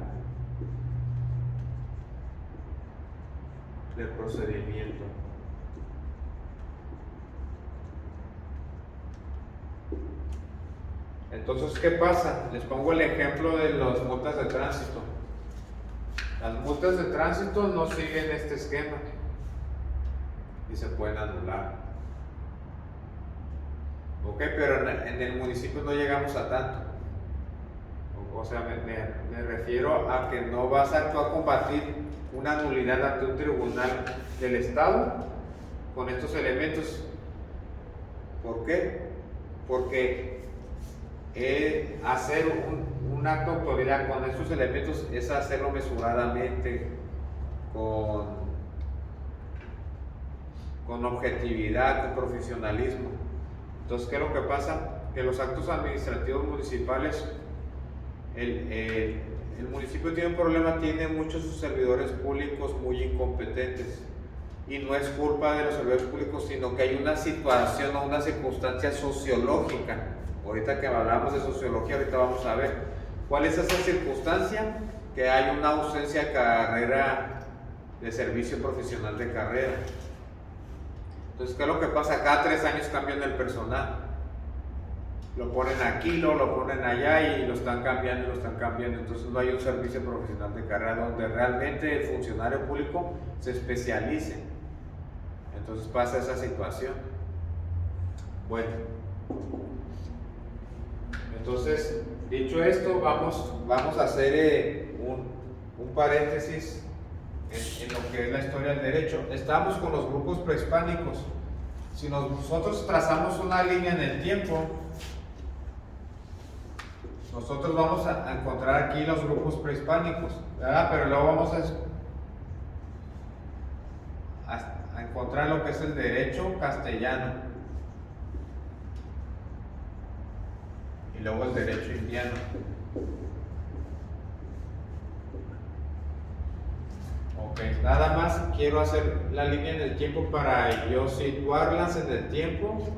del procedimiento. Entonces, ¿qué pasa? Les pongo el ejemplo de las multas de tránsito. Las multas de tránsito no siguen este esquema y se pueden anular. Ok, pero en el municipio no llegamos a tanto. O sea, me refiero a que no vas a actuar a combatir una nulidad ante un tribunal del Estado con estos elementos. ¿Por qué? Porque hacer un acto de autoridad con estos elementos es hacerlo mesuradamente, con objetividad, con profesionalismo. Entonces, ¿qué es lo que pasa? Que los actos administrativos municipales, el municipio tiene un problema, tiene muchos servidores públicos muy incompetentes. Y no es culpa de los servidores públicos, sino que hay una situación o una circunstancia sociológica. Ahorita que hablamos de sociología, ahorita vamos a ver cuál es esa circunstancia, que hay una ausencia de carrera, de servicio profesional de carrera. Entonces, ¿qué es lo que pasa? Cada 3 años cambian el personal. Lo ponen aquí, lo ponen allá y lo están cambiando. Entonces no hay un servicio profesional de carrera donde realmente el funcionario público se especialice. Entonces pasa esa situación. Bueno, entonces, dicho esto, vamos a hacer un paréntesis en lo que es la historia del derecho. Estamos con los grupos prehispánicos. Si nosotros trazamos una línea en el tiempo, nosotros vamos a encontrar aquí los grupos prehispánicos, ¿verdad? Pero luego vamos a encontrar lo que es el derecho castellano y luego el derecho indiano. Ok, nada más quiero hacer la línea en el tiempo para yo situarlas en el tiempo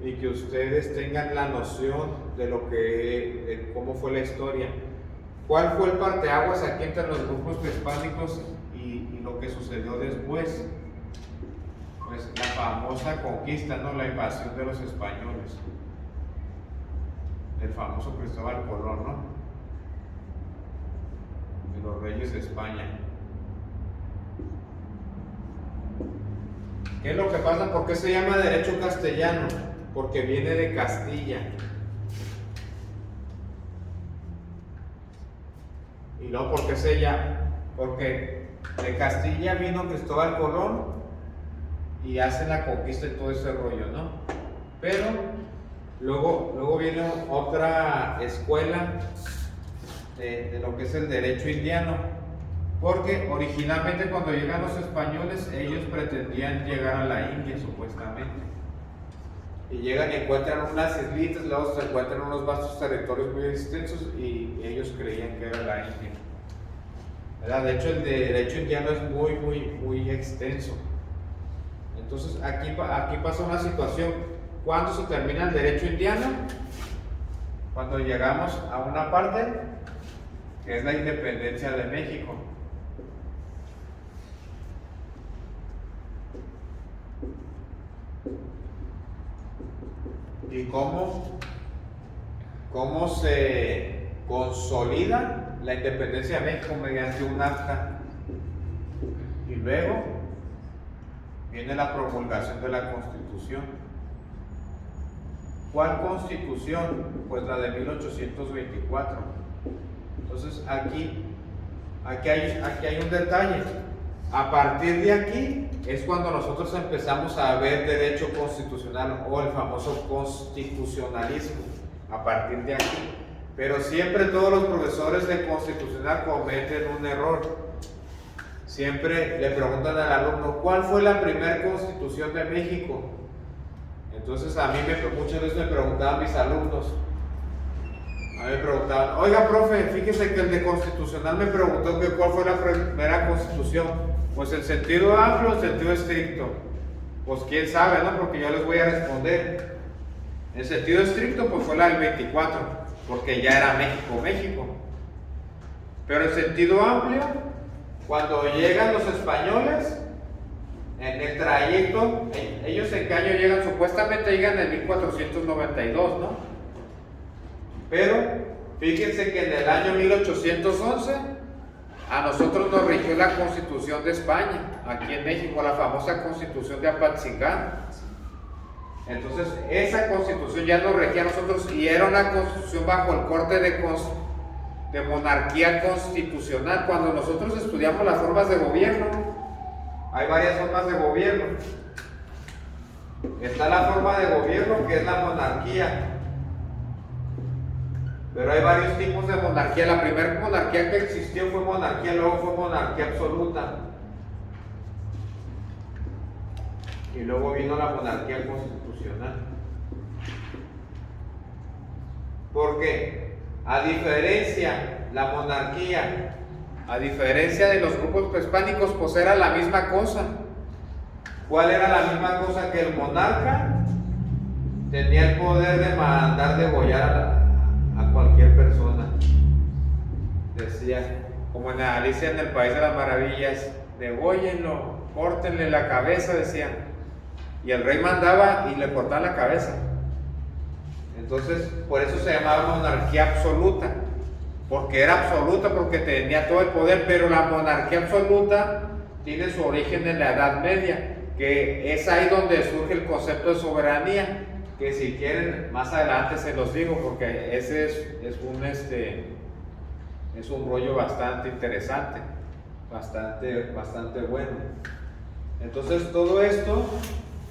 y que ustedes tengan la noción de cómo fue la historia. ¿Cuál fue el parteaguas aquí entre los grupos prehispánicos y lo que sucedió después? Pues la famosa conquista, ¿no? La invasión de los españoles, el famoso Cristóbal Colón, ¿no? De los reyes de España. ¿Qué es lo que pasa? ¿Por qué se llama derecho castellano? Porque viene de Castilla. Y luego, ¿por qué se llama? Porque de Castilla vino Cristóbal Colón y hace la conquista y todo ese rollo, ¿no? Pero luego viene otra escuela de lo que es el derecho indiano, porque originalmente cuando llegan los españoles ellos pretendían llegar a la India supuestamente, y llegan y encuentran unas islitas, luego se encuentran unos vastos territorios muy extensos y ellos creían que era la India, ¿verdad? De hecho el derecho indiano es muy extenso. Entonces aquí pasa una situación. ¿Cuándo se termina el derecho indiano? Cuando llegamos a una parte que es la independencia de México. ¿Y cómo se consolida la independencia de México? Mediante un acta. Y luego viene la promulgación de la Constitución. ¿Cuál Constitución? Pues la de 1824. Entonces aquí hay un detalle. A partir de aquí es cuando nosotros empezamos a ver derecho constitucional o el famoso constitucionalismo. A partir de aquí. Pero siempre todos los profesores de constitucional cometen un error. Siempre le preguntan al alumno, ¿cuál fue la primera constitución de México? Entonces a mí muchas veces me preguntaban mis alumnos, me preguntaban, oiga profe, fíjese que el de constitucional me preguntó que cuál fue la primera constitución. Pues en sentido amplio o en sentido estricto. Pues quién sabe, ¿no? Porque yo les voy a responder. En sentido estricto pues fue la del 24, porque ya era México. Pero en sentido amplio, cuando llegan los españoles, en el trayecto, ellos en qué año llegan, supuestamente llegan en 1492, ¿no? Pero fíjense que en el año 1811 a nosotros nos rigió la Constitución de España, aquí en México, la famosa Constitución de Apatzingán. Entonces esa Constitución ya nos regía a nosotros y era una Constitución bajo el corte de monarquía constitucional. Cuando nosotros estudiamos las formas de gobierno, hay varias formas de gobierno. Está la forma de gobierno, que es la monarquía. Pero hay varios tipos de monarquía. La primera monarquía que existió fue monarquía, luego fue monarquía absoluta. Y luego vino la monarquía constitucional. Porque, a diferencia, la monarquía, a diferencia de los grupos prehispánicos, pues era la misma cosa. ¿Cuál era la misma cosa? Que el monarca tenía el poder de mandar degollar a cualquier persona. Decía, como en Alicia en el País de las Maravillas, dególlenlo, córtenle la cabeza, decían. Y el rey mandaba y le cortaban la cabeza. Entonces, por eso se llamaba monarquía absoluta, porque era absoluta, porque tenía todo el poder. Pero la monarquía absoluta tiene su origen en la Edad Media, que es ahí donde surge el concepto de soberanía, que si quieren más adelante se los digo, porque ese es un rollo bastante interesante, bastante bueno. Entonces todo esto,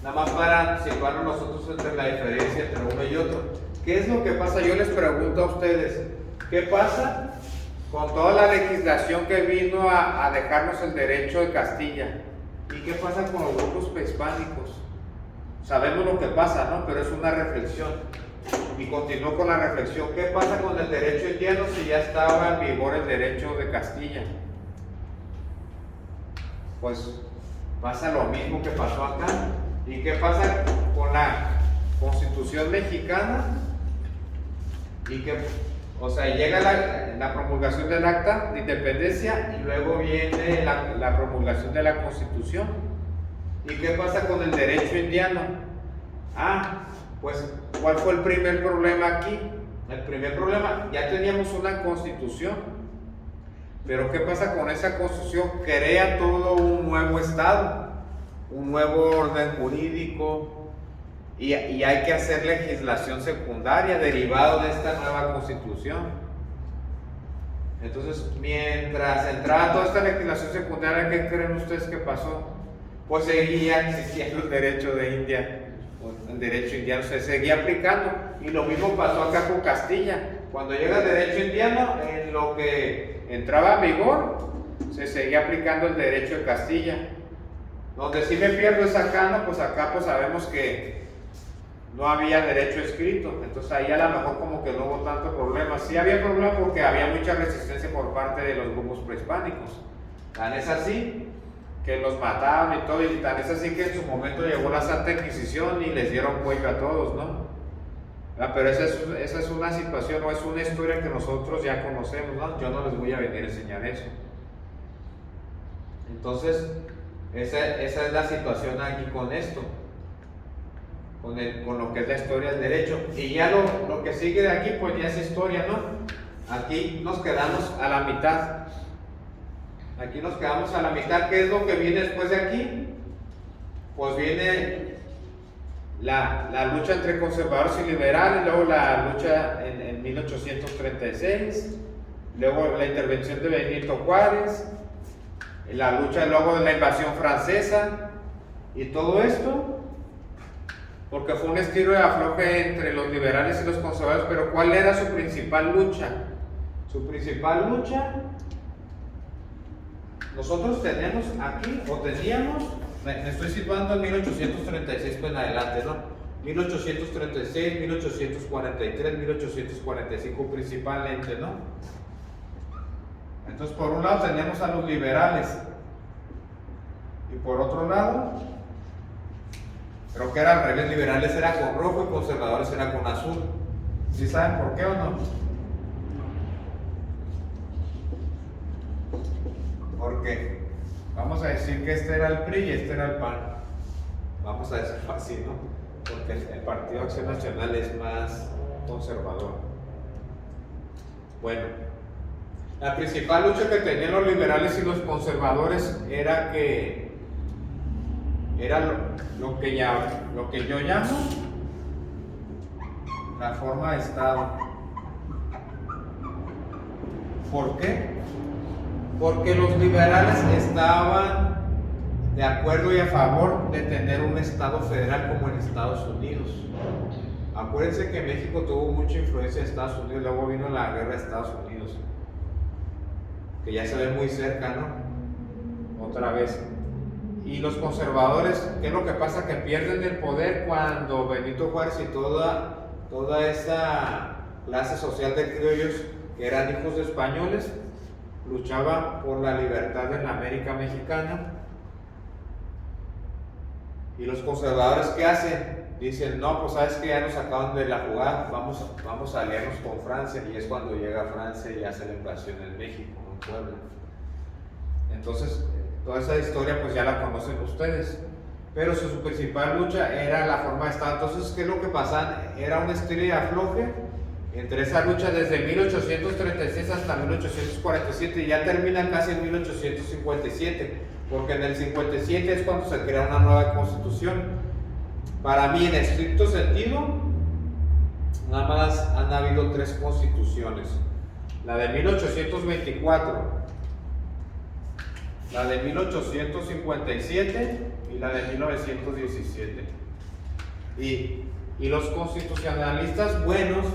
nada más para situarnos nosotros entre la diferencia entre uno y otro. ¿Qué es lo que pasa? Yo les pregunto a ustedes, ¿qué pasa con toda la legislación que vino a dejarnos el derecho de Castilla? ¿Y qué pasa con los grupos prehispánicos? Sabemos lo que pasa, ¿no? Pero es una reflexión. Y continúo con la reflexión. ¿Qué pasa con el derecho indiano si ya estaba en vigor el derecho de Castilla? Pues pasa lo mismo que pasó acá. ¿Y qué pasa con la Constitución mexicana? O sea, llega la promulgación del Acta de Independencia y luego viene la promulgación de la Constitución. ¿Y qué pasa con el derecho indiano? Pues, ¿cuál fue el primer problema aquí? El primer problema, ya teníamos una Constitución, pero ¿qué pasa con esa Constitución? Crea todo un nuevo Estado, un nuevo orden jurídico, y hay que hacer legislación secundaria derivado de esta nueva Constitución. Entonces, mientras entraba toda esta legislación secundaria, ¿qué creen ustedes que pasó? Pues seguía existiendo el derecho de India, el derecho indiano se seguía aplicando, y lo mismo pasó acá con Castilla. Cuando llega el derecho indiano, en lo que entraba en vigor, se seguía aplicando el derecho de Castilla. Donde sí me pierdo es acá, ¿no? Pues acá pues sabemos que no había derecho escrito, entonces ahí a lo mejor como que no hubo tanto problema. Sí había problema porque había mucha resistencia por parte de los grupos prehispánicos. Tan es así que los mataban y todo, y tan es así que en su momento llegó la Santa Inquisición y les dieron cuello a todos, ¿no? Pero esa es una situación, o es una historia que nosotros ya conocemos, ¿no? Yo no les voy a venir a enseñar eso. Entonces, esa es la situación aquí con esto, con lo que es la historia del derecho. Y ya lo que sigue de aquí, pues ya es historia, ¿no? Aquí nos quedamos a la mitad. Aquí nos quedamos a la mitad. ¿Qué es lo que viene después de aquí? Pues viene la lucha entre conservadores y liberales, luego la lucha en 1836, luego la intervención de Benito Juárez, la lucha luego de la invasión francesa, y todo esto porque fue un estilo de afloje entre los liberales y los conservadores. Pero ¿cuál era su principal lucha? Su principal lucha, nosotros tenemos aquí, o teníamos, me estoy situando en 1836 pues en adelante, ¿no? 1836, 1843, 1845 principalmente, ¿no? Entonces, por un lado tenemos a los liberales, y por otro lado, creo que era al revés, liberales era con rojo y conservadores era con azul. ¿Sí saben por qué o no? Porque vamos a decir que este era el PRI y este era el PAN. Vamos a decirlo así, ¿no? Porque el Partido Acción Nacional es más conservador. Yo La principal lucha que tenían los liberales y los conservadores era que era lo que yo llamo la forma de Estado. ¿Por qué? Porque los liberales estaban de acuerdo y a favor de tener un Estado federal como en Estados Unidos. Acuérdense que México tuvo mucha influencia en Estados Unidos, luego vino la guerra de Estados Unidos, que ya se ve muy cerca, ¿no? Otra vez. Y los conservadores, ¿qué es lo que pasa? Que pierden el poder cuando Benito Juárez y toda esa clase social de criollos que eran hijos de españoles luchaban por la libertad en la América mexicana. Y los conservadores, ¿qué hacen? Dicen, no, pues sabes que ya nos acaban de la jugada, vamos a aliarnos con Francia. Y es cuando llega Francia y hace la invasión en México, en Puebla. Entonces, toda esa historia pues ya la conocen ustedes. Pero su principal lucha era la forma de Estado. Entonces, ¿qué es lo que pasaba? Era un estilo de afloje entre esa lucha desde 1836 hasta 1847 y ya termina casi en 1857, porque en el 57 es cuando se crea una nueva constitución. Para mí, en estricto sentido, nada más han habido 3 constituciones: la de 1824, la de 1857 y la de 1917. Y los constitucionalistas buenos,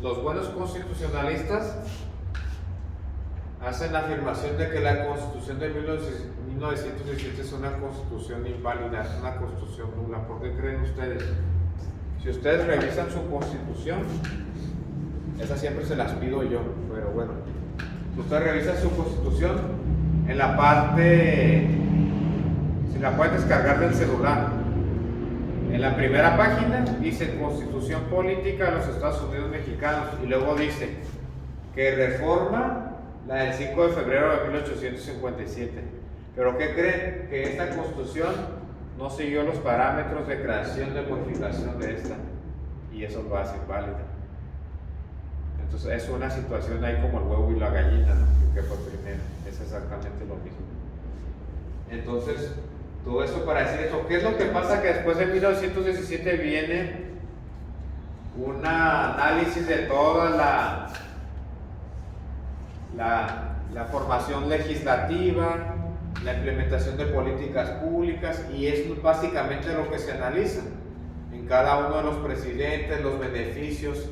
los buenos constitucionalistas, hacen la afirmación de que la constitución de 1917 es una constitución inválida, es una constitución nula. ¿Por qué creen ustedes? Si ustedes revisan su constitución, esa siempre se las pido yo, pero bueno, si ustedes revisan su constitución, en la parte, si la pueden descargar del celular, en la primera página dice Constitución Política de los Estados Unidos Mexicanos, y luego dice que reforma la del 5 de febrero de 1857. ¿Pero qué creen? Que esta constitución no siguió los parámetros de creación, de modificación de esta, y eso lo hace inválida. Entonces es una situación ahí como el huevo y la gallina, ¿no? Que fue primero, es exactamente lo mismo. Entonces, todo eso para decir eso. ¿Qué es lo que pasa? Que después de 1917 viene un análisis de toda la formación legislativa, la implementación de políticas públicas, y es básicamente lo que se analiza en cada uno de los presidentes, los beneficios,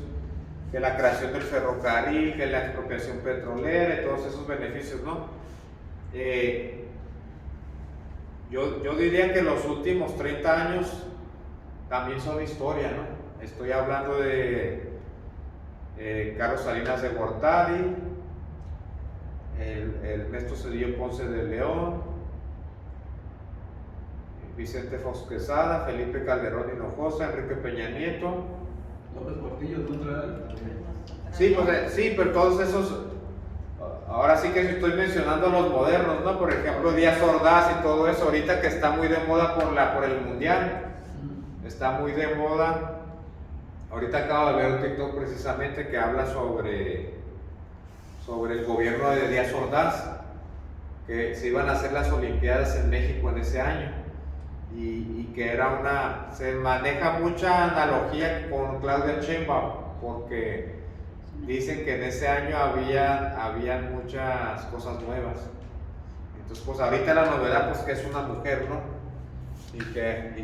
que la creación del ferrocarril, que la expropiación petrolera y todos esos beneficios, ¿no? Yo diría que los últimos 30 años también son historia, ¿no? Estoy hablando de Carlos Salinas de Gortari, el Ernesto Zedillo Ponce de León, Vicente Fox Quesada, Felipe Calderón Hinojosa, Enrique Peña Nieto. López Portillo, ¿no? Sí, pues, sí, pero todos esos, ahora sí que estoy mencionando los modernos, ¿no? Por ejemplo, Díaz Ordaz y todo eso, ahorita que está muy de moda por el Mundial, está muy de moda. Ahorita acabo de ver un TikTok precisamente que habla sobre el gobierno de Díaz Ordaz, que se iban a hacer las Olimpiadas en México en ese año, y que se maneja mucha analogía con Claudia Sheinbaum, porque dicen que en ese año habían muchas cosas nuevas. Entonces, pues ahorita la novedad, pues que es una mujer, ¿no? Y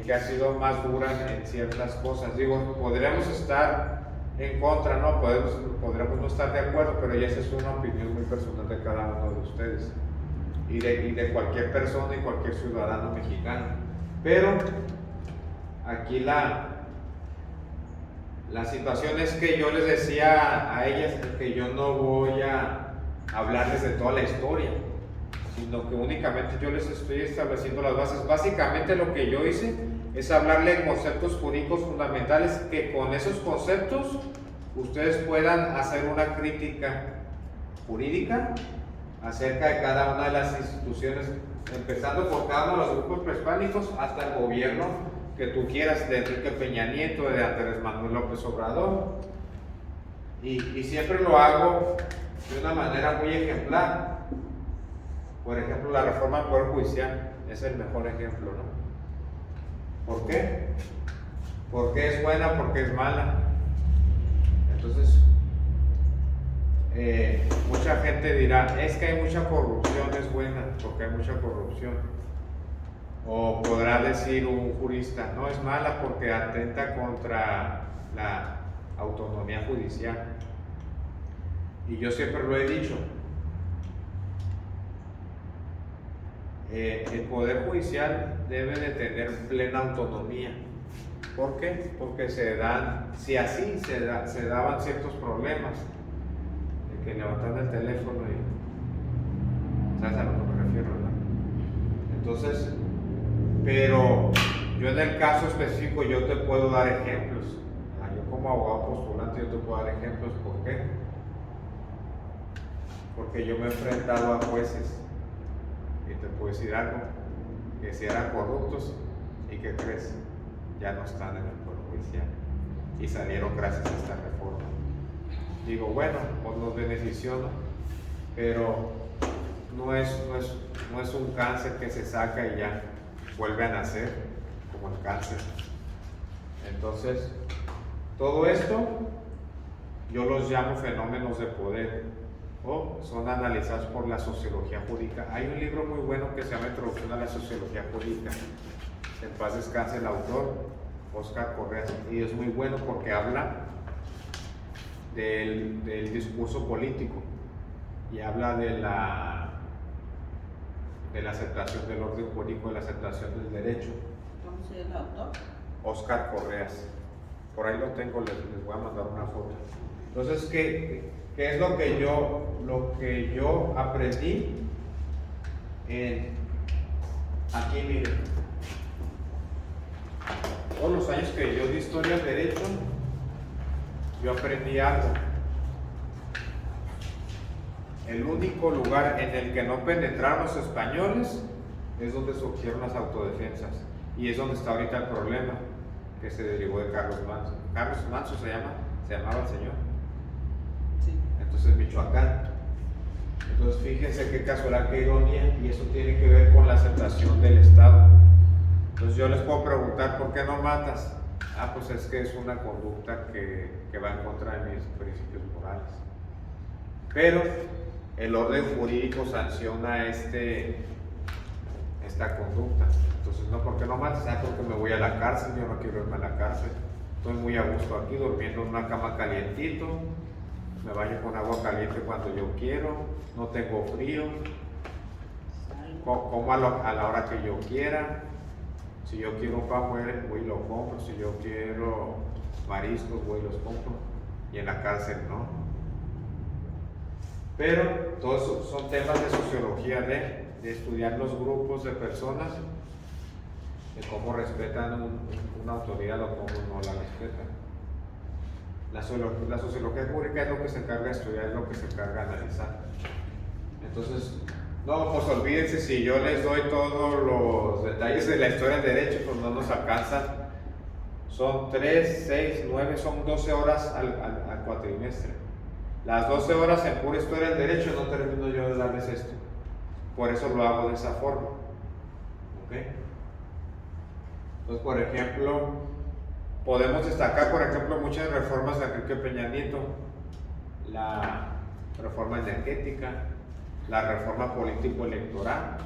que ha sido más dura en ciertas cosas. Digo, podríamos estar en contra, ¿no? Podríamos no estar de acuerdo, pero ya esa es una opinión muy personal de cada uno de ustedes y de cualquier persona y cualquier ciudadano mexicano. Pero aquí la situación es que yo les decía a ellas que yo no voy a hablarles de toda la historia, sino que únicamente yo les estoy estableciendo las bases. Básicamente lo que yo hice es hablarle de conceptos jurídicos fundamentales, que con esos conceptos ustedes puedan hacer una crítica jurídica acerca de cada una de las instituciones, empezando por cada uno de los grupos prehispánicos hasta el gobierno que tú quieras, de Enrique Peña Nieto, de Andrés Manuel López Obrador, y siempre lo hago de una manera muy ejemplar. Por ejemplo, la reforma del Poder Judicial es el mejor ejemplo, ¿no? ¿Por qué? Porque es buena, porque es mala. Entonces, mucha gente dirá, es que hay mucha corrupción, es buena, porque hay mucha corrupción. O podrá decir un jurista, no es mala porque atenta contra la autonomía judicial. Y yo siempre lo he dicho, el Poder Judicial debe de tener plena autonomía. ¿Por qué? Porque si así se daban ciertos problemas, de que levantan el teléfono y sabes a lo que me refiero, ¿verdad? Entonces, pero yo en el caso específico yo te puedo dar ejemplos. Yo como abogado postulante yo te puedo dar ejemplos. ¿Por qué? Porque yo me he enfrentado a jueces y te puedo decir algo, que si eran corruptos, ¿y qué crees? Ya no están en el Poder Judicial y salieron gracias a esta reforma. Digo, bueno, pues nos benefició, ¿no? Pero no es un cáncer que se saca y ya vuelve a nacer, como el cáncer. Entonces, todo esto yo los llamo fenómenos de poder, o son analizados por la sociología jurídica. Hay un libro muy bueno que se llama Introducción a la Sociología Jurídica. En paz descanse el autor, Óscar Correas, y es muy bueno porque habla del discurso político y habla de la aceptación del orden jurídico, de la aceptación del derecho. ¿Cómo se llama el autor? Óscar Correas. Por ahí lo tengo, les voy a mandar una foto. Entonces, ¿qué es lo que yo aprendí aquí, miren? Todos los años que yo di historia del derecho, yo aprendí algo. El único lugar en el que no penetraron los españoles es donde surgieron las autodefensas. Y es donde está ahorita el problema, que se derivó de Carlos Manso. Carlos Manso se llamaba el señor. Sí. Entonces, Michoacán. Entonces, fíjense qué casualidad, qué ironía, y eso tiene que ver con la aceptación del Estado. Entonces, yo les puedo preguntar, ¿por qué no matas? Pues es que es una conducta que va en contra de mis principios morales. Pero el orden jurídico sanciona esta conducta. Entonces, no, ¿por qué no matas? Porque me voy a la cárcel, yo no quiero irme a la cárcel. Estoy muy a gusto aquí, durmiendo en una cama calientito, me baño con agua caliente cuando yo quiero, no tengo frío, como a la hora que yo quiera. Si yo quiero un pan, voy y lo compro. Si yo quiero mariscos, voy y los compro. Y en la cárcel no. Pero todos esos son temas de sociología, de estudiar los grupos de personas, de cómo respetan una autoridad o cómo no la respetan. La sociología jurídica es lo que se encarga de estudiar, es lo que se encarga de analizar. Entonces, no, pues olvídense, si yo les doy todos los detalles de la historia del derecho, pues no nos alcanzan. Son 3, 6, 9, son 12 horas al cuatrimestre. Las 12 horas en pura historia del derecho no termino yo de darles esto. Por eso lo hago de esa forma. ¿Ok? Entonces, por ejemplo, podemos destacar, por ejemplo, muchas reformas de Enrique Peña Nieto. La reforma energética, la reforma político-electoral.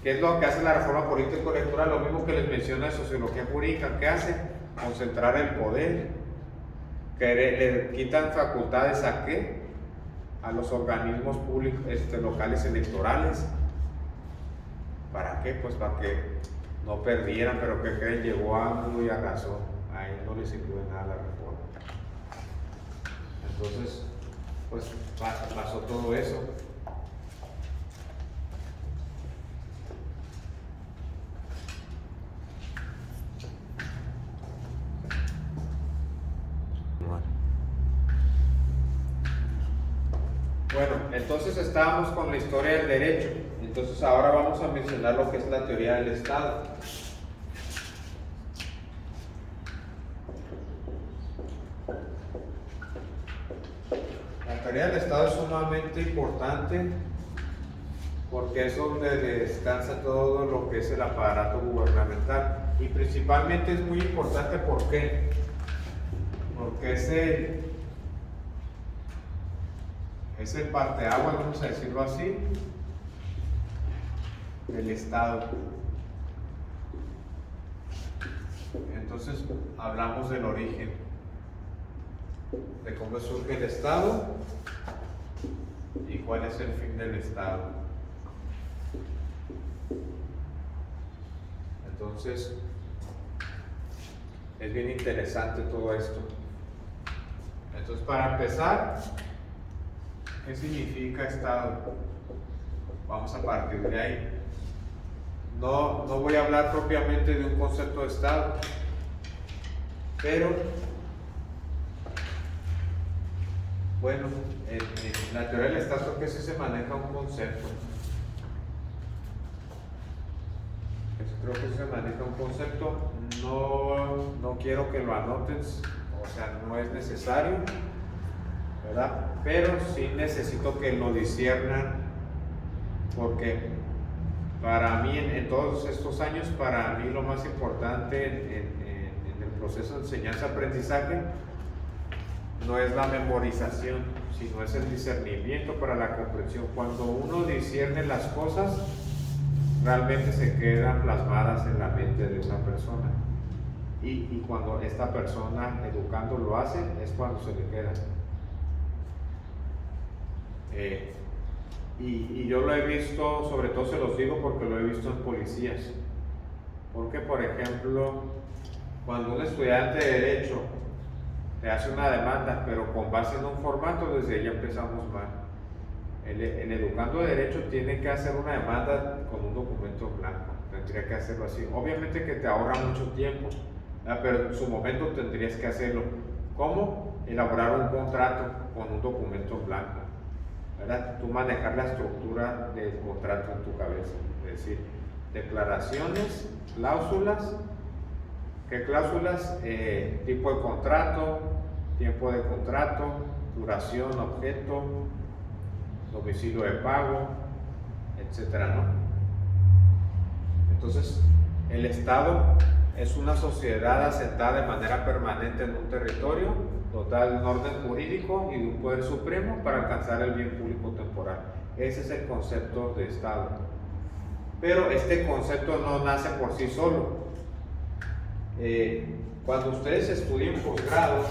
¿Qué es lo que hace la reforma político-electoral? Lo mismo que les menciona de sociología jurídica. ¿Qué hace? Concentrar el poder. Que le quitan facultades ¿a qué? A los organismos públicos, locales electorales. ¿Para qué? Pues para que no perdieran, pero que creen, llegó AMLO y arrasó. A él no le sirvió de nada la reforma. Entonces, pues pasó todo eso. Bueno, entonces estábamos con la historia del derecho. Entonces ahora vamos a mencionar lo que es la teoría del Estado. La teoría del Estado es sumamente importante porque es donde descansa todo lo que es el aparato gubernamental. Y principalmente es muy importante, ¿por qué? Porque es el parteaguas, vamos a decirlo así, del Estado. Entonces hablamos del origen, de cómo surge el Estado y cuál es el fin del Estado. Entonces es bien interesante todo esto. Entonces, para empezar, ¿qué significa Estado? Vamos a partir de ahí. No voy a hablar propiamente de un concepto de Estado, pero bueno, en la teoría del Estado que sí se maneja un concepto. Creo que sí se maneja un concepto. No quiero que lo anotes, o sea, no es necesario, ¿verdad? Pero sí necesito que lo disciernan, porque para mí en todos estos años, para mí lo más importante en el proceso de enseñanza-aprendizaje no es la memorización, sino es el discernimiento para la comprensión. Cuando uno discierne las cosas, realmente se quedan plasmadas en la mente de una persona. Y cuando esta persona educando lo hace, es cuando se le queda. Y yo lo he visto, sobre todo se los digo porque lo he visto en policías. Porque, por ejemplo, cuando un estudiante de Derecho te hace una demanda, pero con base en un formato, desde ahí ya empezamos mal. El educando de Derecho tiene que hacer una demanda con un documento blanco. Tendría que hacerlo así. Obviamente que te ahorra mucho tiempo, pero en su momento tendrías que hacerlo. ¿Cómo? Elaborar un contrato con un documento blanco, ¿verdad? Tú manejar la estructura del contrato en tu cabeza, es decir, declaraciones, cláusulas. ¿Qué cláusulas? Tipo de contrato, tiempo de contrato, duración, objeto, domicilio de pago, etcétera, ¿no? Entonces, el Estado es una sociedad asentada de manera permanente en un territorio, dotada de un orden jurídico y de un poder supremo para alcanzar el bien público temporal. Ese es el concepto de Estado. Pero este concepto no nace por sí solo. Cuando ustedes estudien posgrado,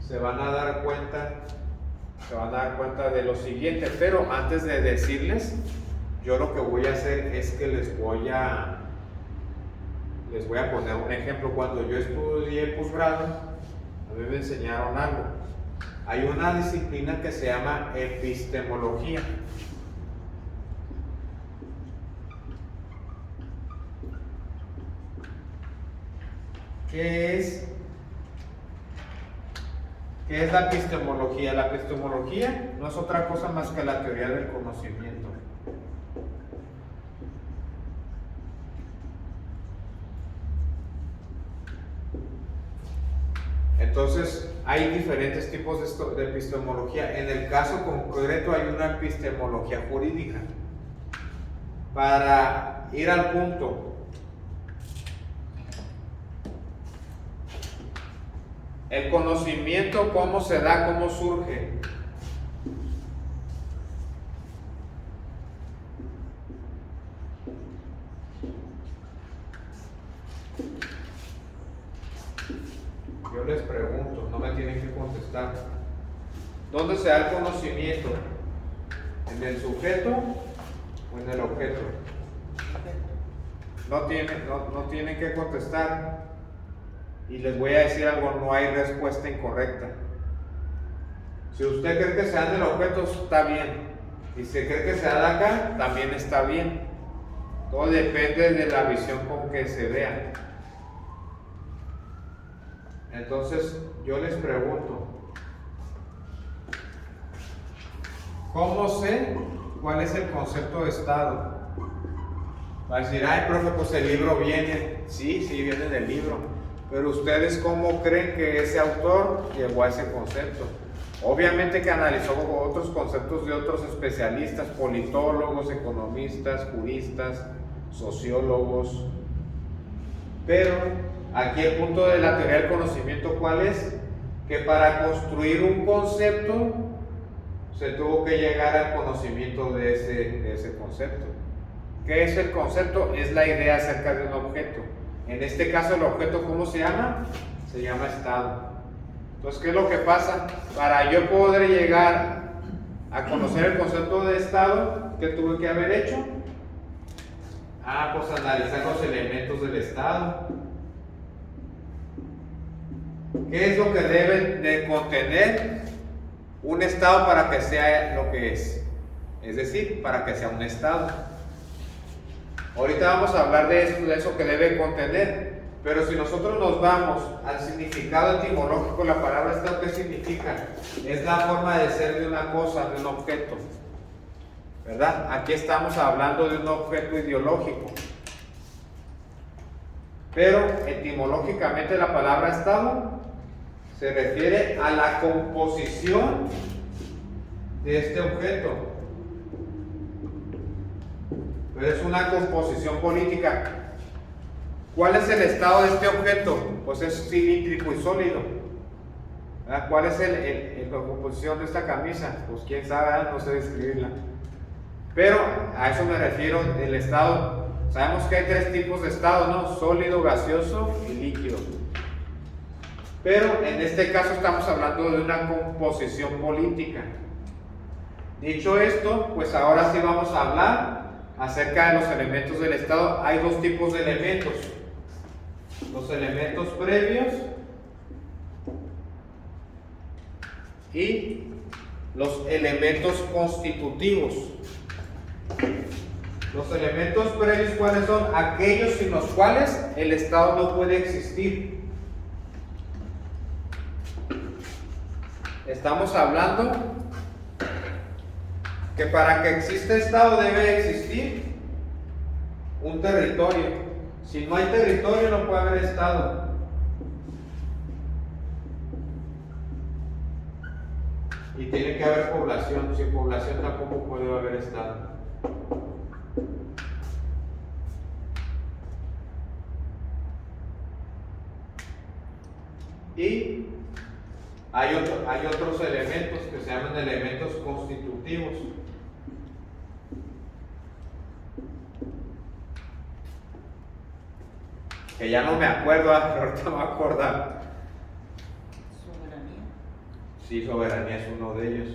se van a dar cuenta de lo siguiente, pero antes de decirles, yo lo que voy a hacer es que les voy a poner un ejemplo. Cuando yo estudié posgrado, a mí me enseñaron algo. Hay una disciplina que se llama epistemología. ¿Qué es la epistemología? La epistemología no es otra cosa más que la teoría del conocimiento. Entonces, hay diferentes tipos de epistemología. En el caso concreto hay una epistemología jurídica. Para ir al punto, el conocimiento, ¿cómo se da? ¿Cómo surge? Yo les pregunto, no me tienen que contestar. ¿Dónde se da el conocimiento? ¿En el sujeto o en el objeto? No tienen que contestar. Y les voy a decir algo, no hay respuesta incorrecta. Si usted cree que se da en el objeto, está bien. Y si cree que se da de acá, también está bien. Todo depende de la visión con que se vea. Entonces, yo les pregunto, ¿cómo sé cuál es el concepto de Estado? Va a decir, ay, profe, pues el libro viene. Sí, viene del libro. Pero ustedes, ¿cómo creen que ese autor llegó a ese concepto? Obviamente que analizó otros conceptos de otros especialistas, politólogos, economistas, juristas, sociólogos. Pero aquí el punto de la teoría del conocimiento, ¿cuál es? Que para construir un concepto se tuvo que llegar al conocimiento de ese concepto. ¿Qué es el concepto? Es la idea acerca de un objeto. En este caso el objeto, ¿cómo se llama? Se llama Estado. Entonces, ¿qué es lo que pasa? Para yo poder llegar a conocer el concepto de Estado, ¿qué tuve que haber hecho? Pues analizar los elementos del Estado. ¿Qué es lo que debe de contener un Estado para que sea lo que es? Es decir, para que sea un Estado. Ahorita vamos a hablar de eso que debe contener, pero si nosotros nos vamos al significado etimológico de la palabra Estado, ¿qué significa? Es la forma de ser de una cosa, de un objeto, ¿verdad? Aquí estamos hablando de un objeto ideológico, pero etimológicamente la palabra Estado se refiere a la composición de este objeto. Pero es una composición política. ¿Cuál es el estado de este objeto? Pues es cilíndrico y sólido. ¿Verdad? ¿Cuál es la composición de esta camisa? Pues quién sabe, no sé describirla. Pero a eso me refiero, el estado. Sabemos que hay tres tipos de estado, ¿no? Sólido, gaseoso y líquido. Pero en este caso estamos hablando de una composición política. Dicho esto, pues ahora sí vamos a hablar acerca de los elementos del Estado. Hay dos tipos de elementos: los elementos previos y los elementos constitutivos. Los elementos previos, ¿cuáles son? Aquellos sin los cuales el Estado no puede existir. Estamos hablando que para que exista Estado debe existir un territorio. Si no hay territorio no puede haber Estado. Y tiene que haber población. Sin población tampoco puede haber Estado. Y hay otros elementos que se llaman elementos constitutivos. Que ya no me acuerdo, pero ahorita me voy a acordar. Soberanía. Sí, soberanía es uno de ellos.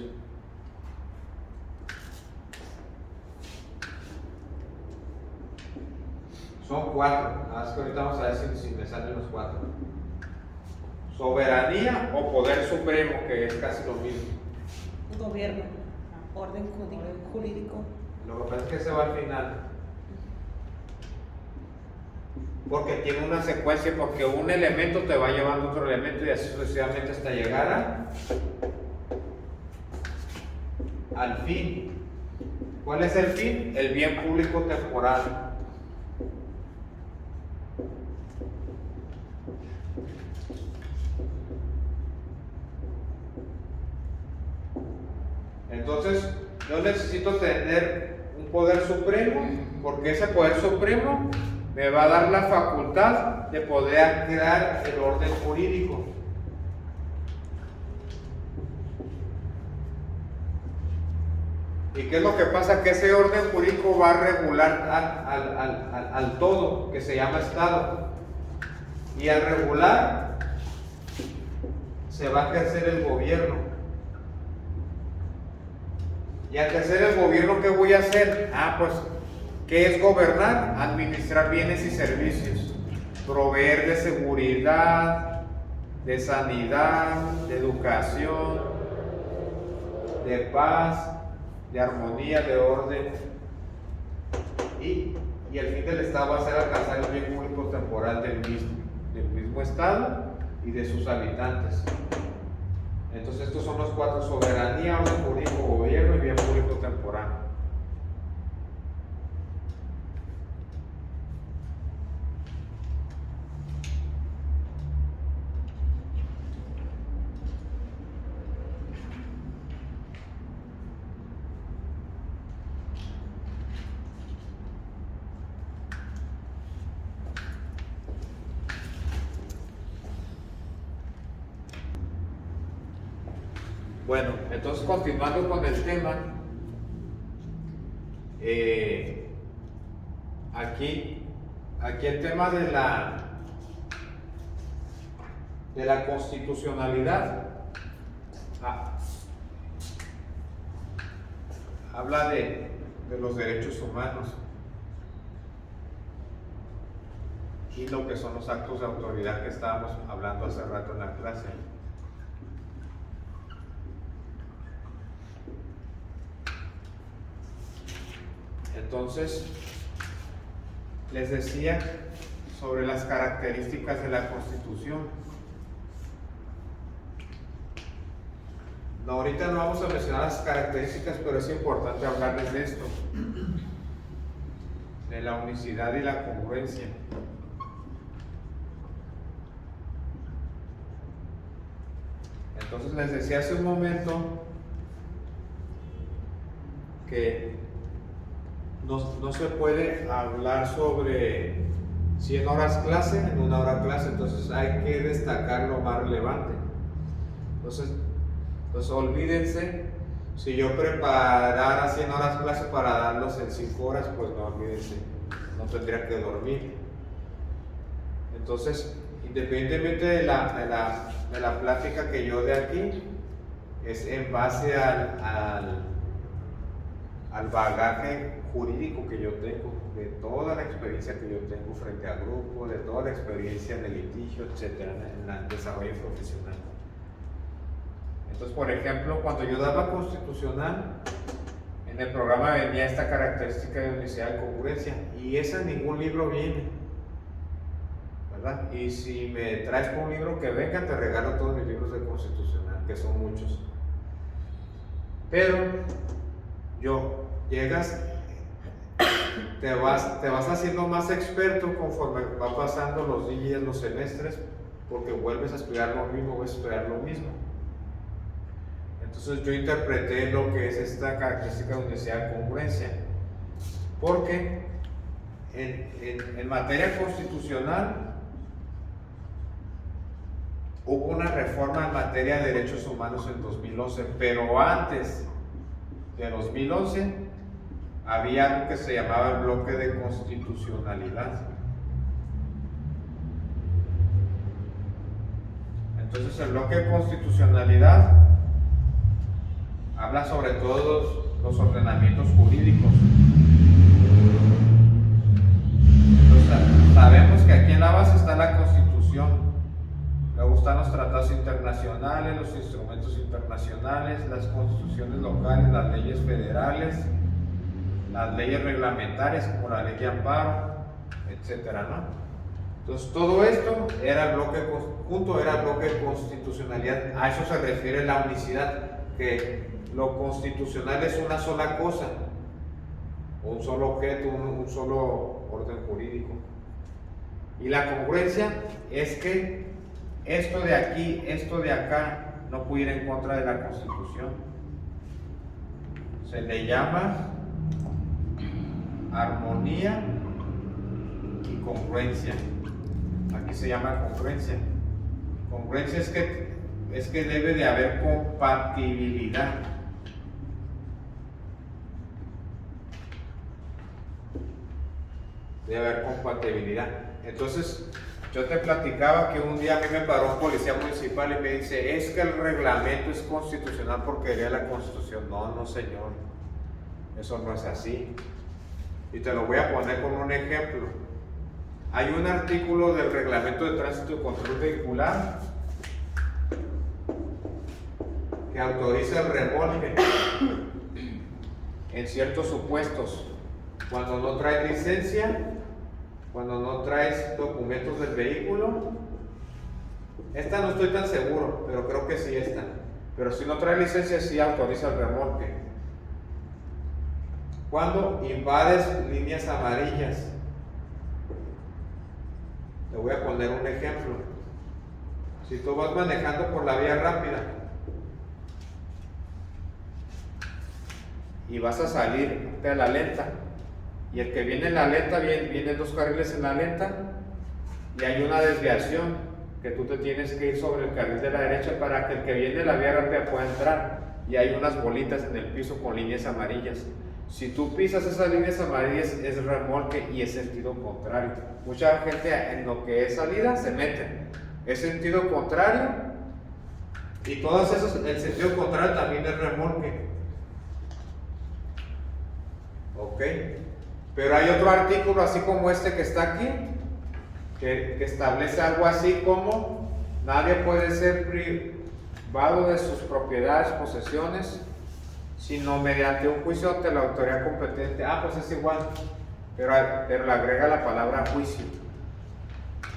Son cuatro. Nada más que ahorita vamos a ver si me salen los cuatro. Soberanía o poder supremo, que es casi lo mismo. Gobierno. Orden jurídico. Lo que pasa es que se va al final. Porque tiene una secuencia, porque un elemento te va llevando a otro elemento y así sucesivamente hasta llegar al fin. ¿Cuál es el fin? El bien público temporal. Entonces, yo necesito tener un poder supremo, porque ese poder supremo me va a dar la facultad de poder crear el orden jurídico. ¿Y qué es lo que pasa? Que ese orden jurídico va a regular al todo, que se llama Estado. Y al regular se va a ejercer el gobierno. Y al ejercer el gobierno, ¿qué voy a hacer? Pues, ¿qué es gobernar? Administrar bienes y servicios, proveer de seguridad, de sanidad, de educación, de paz, de armonía, de orden. Y el fin del Estado va a ser alcanzar el bien público temporal del mismo Estado y de sus habitantes. Entonces estos son los cuatro: soberanía, orden jurídico, gobierno y bien público temporal. Bueno, entonces continuando con el tema, aquí el tema de la de la constitucionalidad habla de los derechos humanos y lo que son los actos de autoridad que estábamos hablando hace rato en la clase. Entonces, les decía sobre las características de la Constitución. No, ahorita no vamos a mencionar las características, pero es importante hablarles de esto, de la unicidad y la congruencia. Entonces les decía hace un momento que no se puede hablar sobre 100 horas clase en una hora clase, entonces hay que destacar lo más relevante. Entonces olvídense, si yo preparara 100 horas clase para darlos en 5 horas, pues no, olvídense, no tendría que dormir. Entonces, independientemente de la plática que yo dé aquí, es en base al bagaje jurídico que yo tengo, de toda la experiencia que yo tengo frente a grupo, de toda la experiencia en el litigio, etcétera, en el desarrollo profesional. Entonces, por ejemplo, cuando yo daba constitucional, en el programa venía esta característica de unicidad y congruencia, y esa en ningún libro viene, ¿verdad? Y si me traes con un libro que venga, te regalo todos mis libros de constitucional, que son muchos. Pero llegas, te vas haciendo más experto conforme va pasando los días, los semestres, porque vuelves a estudiar lo mismo, vuelves a estudiar lo mismo. Entonces yo interpreté lo que es esta característica de unicidad y congruencia, porque en materia constitucional hubo una reforma en materia de derechos humanos en 2011, pero antes de 2011 había algo que se llamaba el bloque de constitucionalidad. Entonces el bloque de constitucionalidad habla sobre todos los ordenamientos jurídicos. Entonces sabemos que aquí en la base está la Constitución, luego están los tratados internacionales, los instrumentos internacionales, las constituciones locales, las leyes federales, las leyes reglamentarias como la ley de amparo, etcétera, ¿no? Entonces todo esto era el bloque conjunto, era el bloque de constitucionalidad. A eso se refiere la unicidad, que lo constitucional es una sola cosa, un solo objeto, un solo orden jurídico. Y la congruencia es que esto de aquí, esto de acá, no puede ir en contra de la Constitución. Se le llama armonía y congruencia. Aquí se llama congruencia. Congruencia es que debe de haber compatibilidad. Debe haber compatibilidad. Entonces, yo te platicaba que un día a mí me paró un policía municipal y me dice, es que el reglamento es constitucional porque quería la Constitución. No, señor, eso no es así. Y te lo voy a poner con un ejemplo. Hay un artículo del reglamento de tránsito y control vehicular que autoriza el remolque en ciertos supuestos, cuando no traes licencia, cuando no traes documentos del vehículo. Esta no estoy tan seguro, pero creo que sí esta. Pero si no traes licencia, sí autoriza el remolque. Cuando invades líneas amarillas. Te voy a poner un ejemplo. Si tú vas manejando por la vía rápida y vas a salir de la lenta, y el que viene en la lenta, vienen dos carriles en la lenta, y hay una desviación que tú te tienes que ir sobre el carril de la derecha para que el que viene en la vía rápida pueda entrar, y hay unas bolitas en el piso con líneas amarillas. Si tú pisas esas líneas amarillas, es remolque y es sentido contrario. Mucha gente en lo que es salida se mete, es sentido contrario, y todos esos, el sentido contrario también es remolque. Ok, pero hay otro artículo así como este que está aquí, que establece algo así como: nadie puede ser privado de sus propiedades, posesiones, sino mediante un juicio ante la autoridad competente. Pues es igual, pero le agrega la palabra juicio.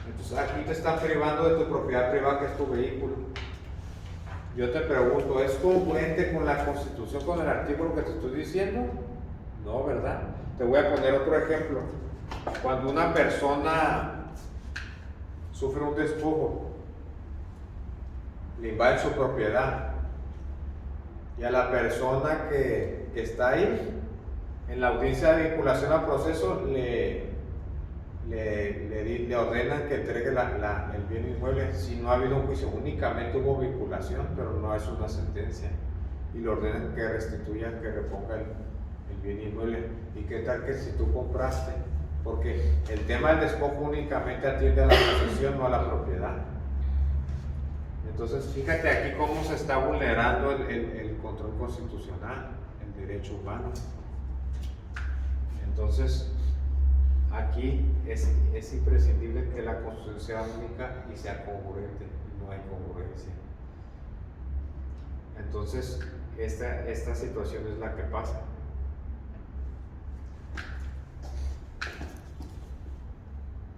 Entonces aquí te están privando de tu propiedad privada, que es tu vehículo. Yo te pregunto, ¿es congruente con la Constitución, con el artículo que te estoy diciendo? No, ¿verdad? Te voy a poner otro ejemplo. Cuando una persona sufre un despojo, le invaden su propiedad, y a la persona que está ahí, en la audiencia de vinculación al proceso, le ordenan que entregue el bien inmueble si no ha habido un juicio. Únicamente hubo vinculación, pero no es una sentencia, y le ordenan que restituya, que reponga el bien inmueble. ¿Y qué tal que si tú compraste? Porque el tema del despojo únicamente atiende a la posesión, no a la propiedad. Entonces, fíjate aquí cómo se está vulnerando el control constitucional, el derecho humano. Entonces, aquí es imprescindible que la Constitución sea única y sea congruente. No hay congruencia. Entonces, esta situación es la que pasa.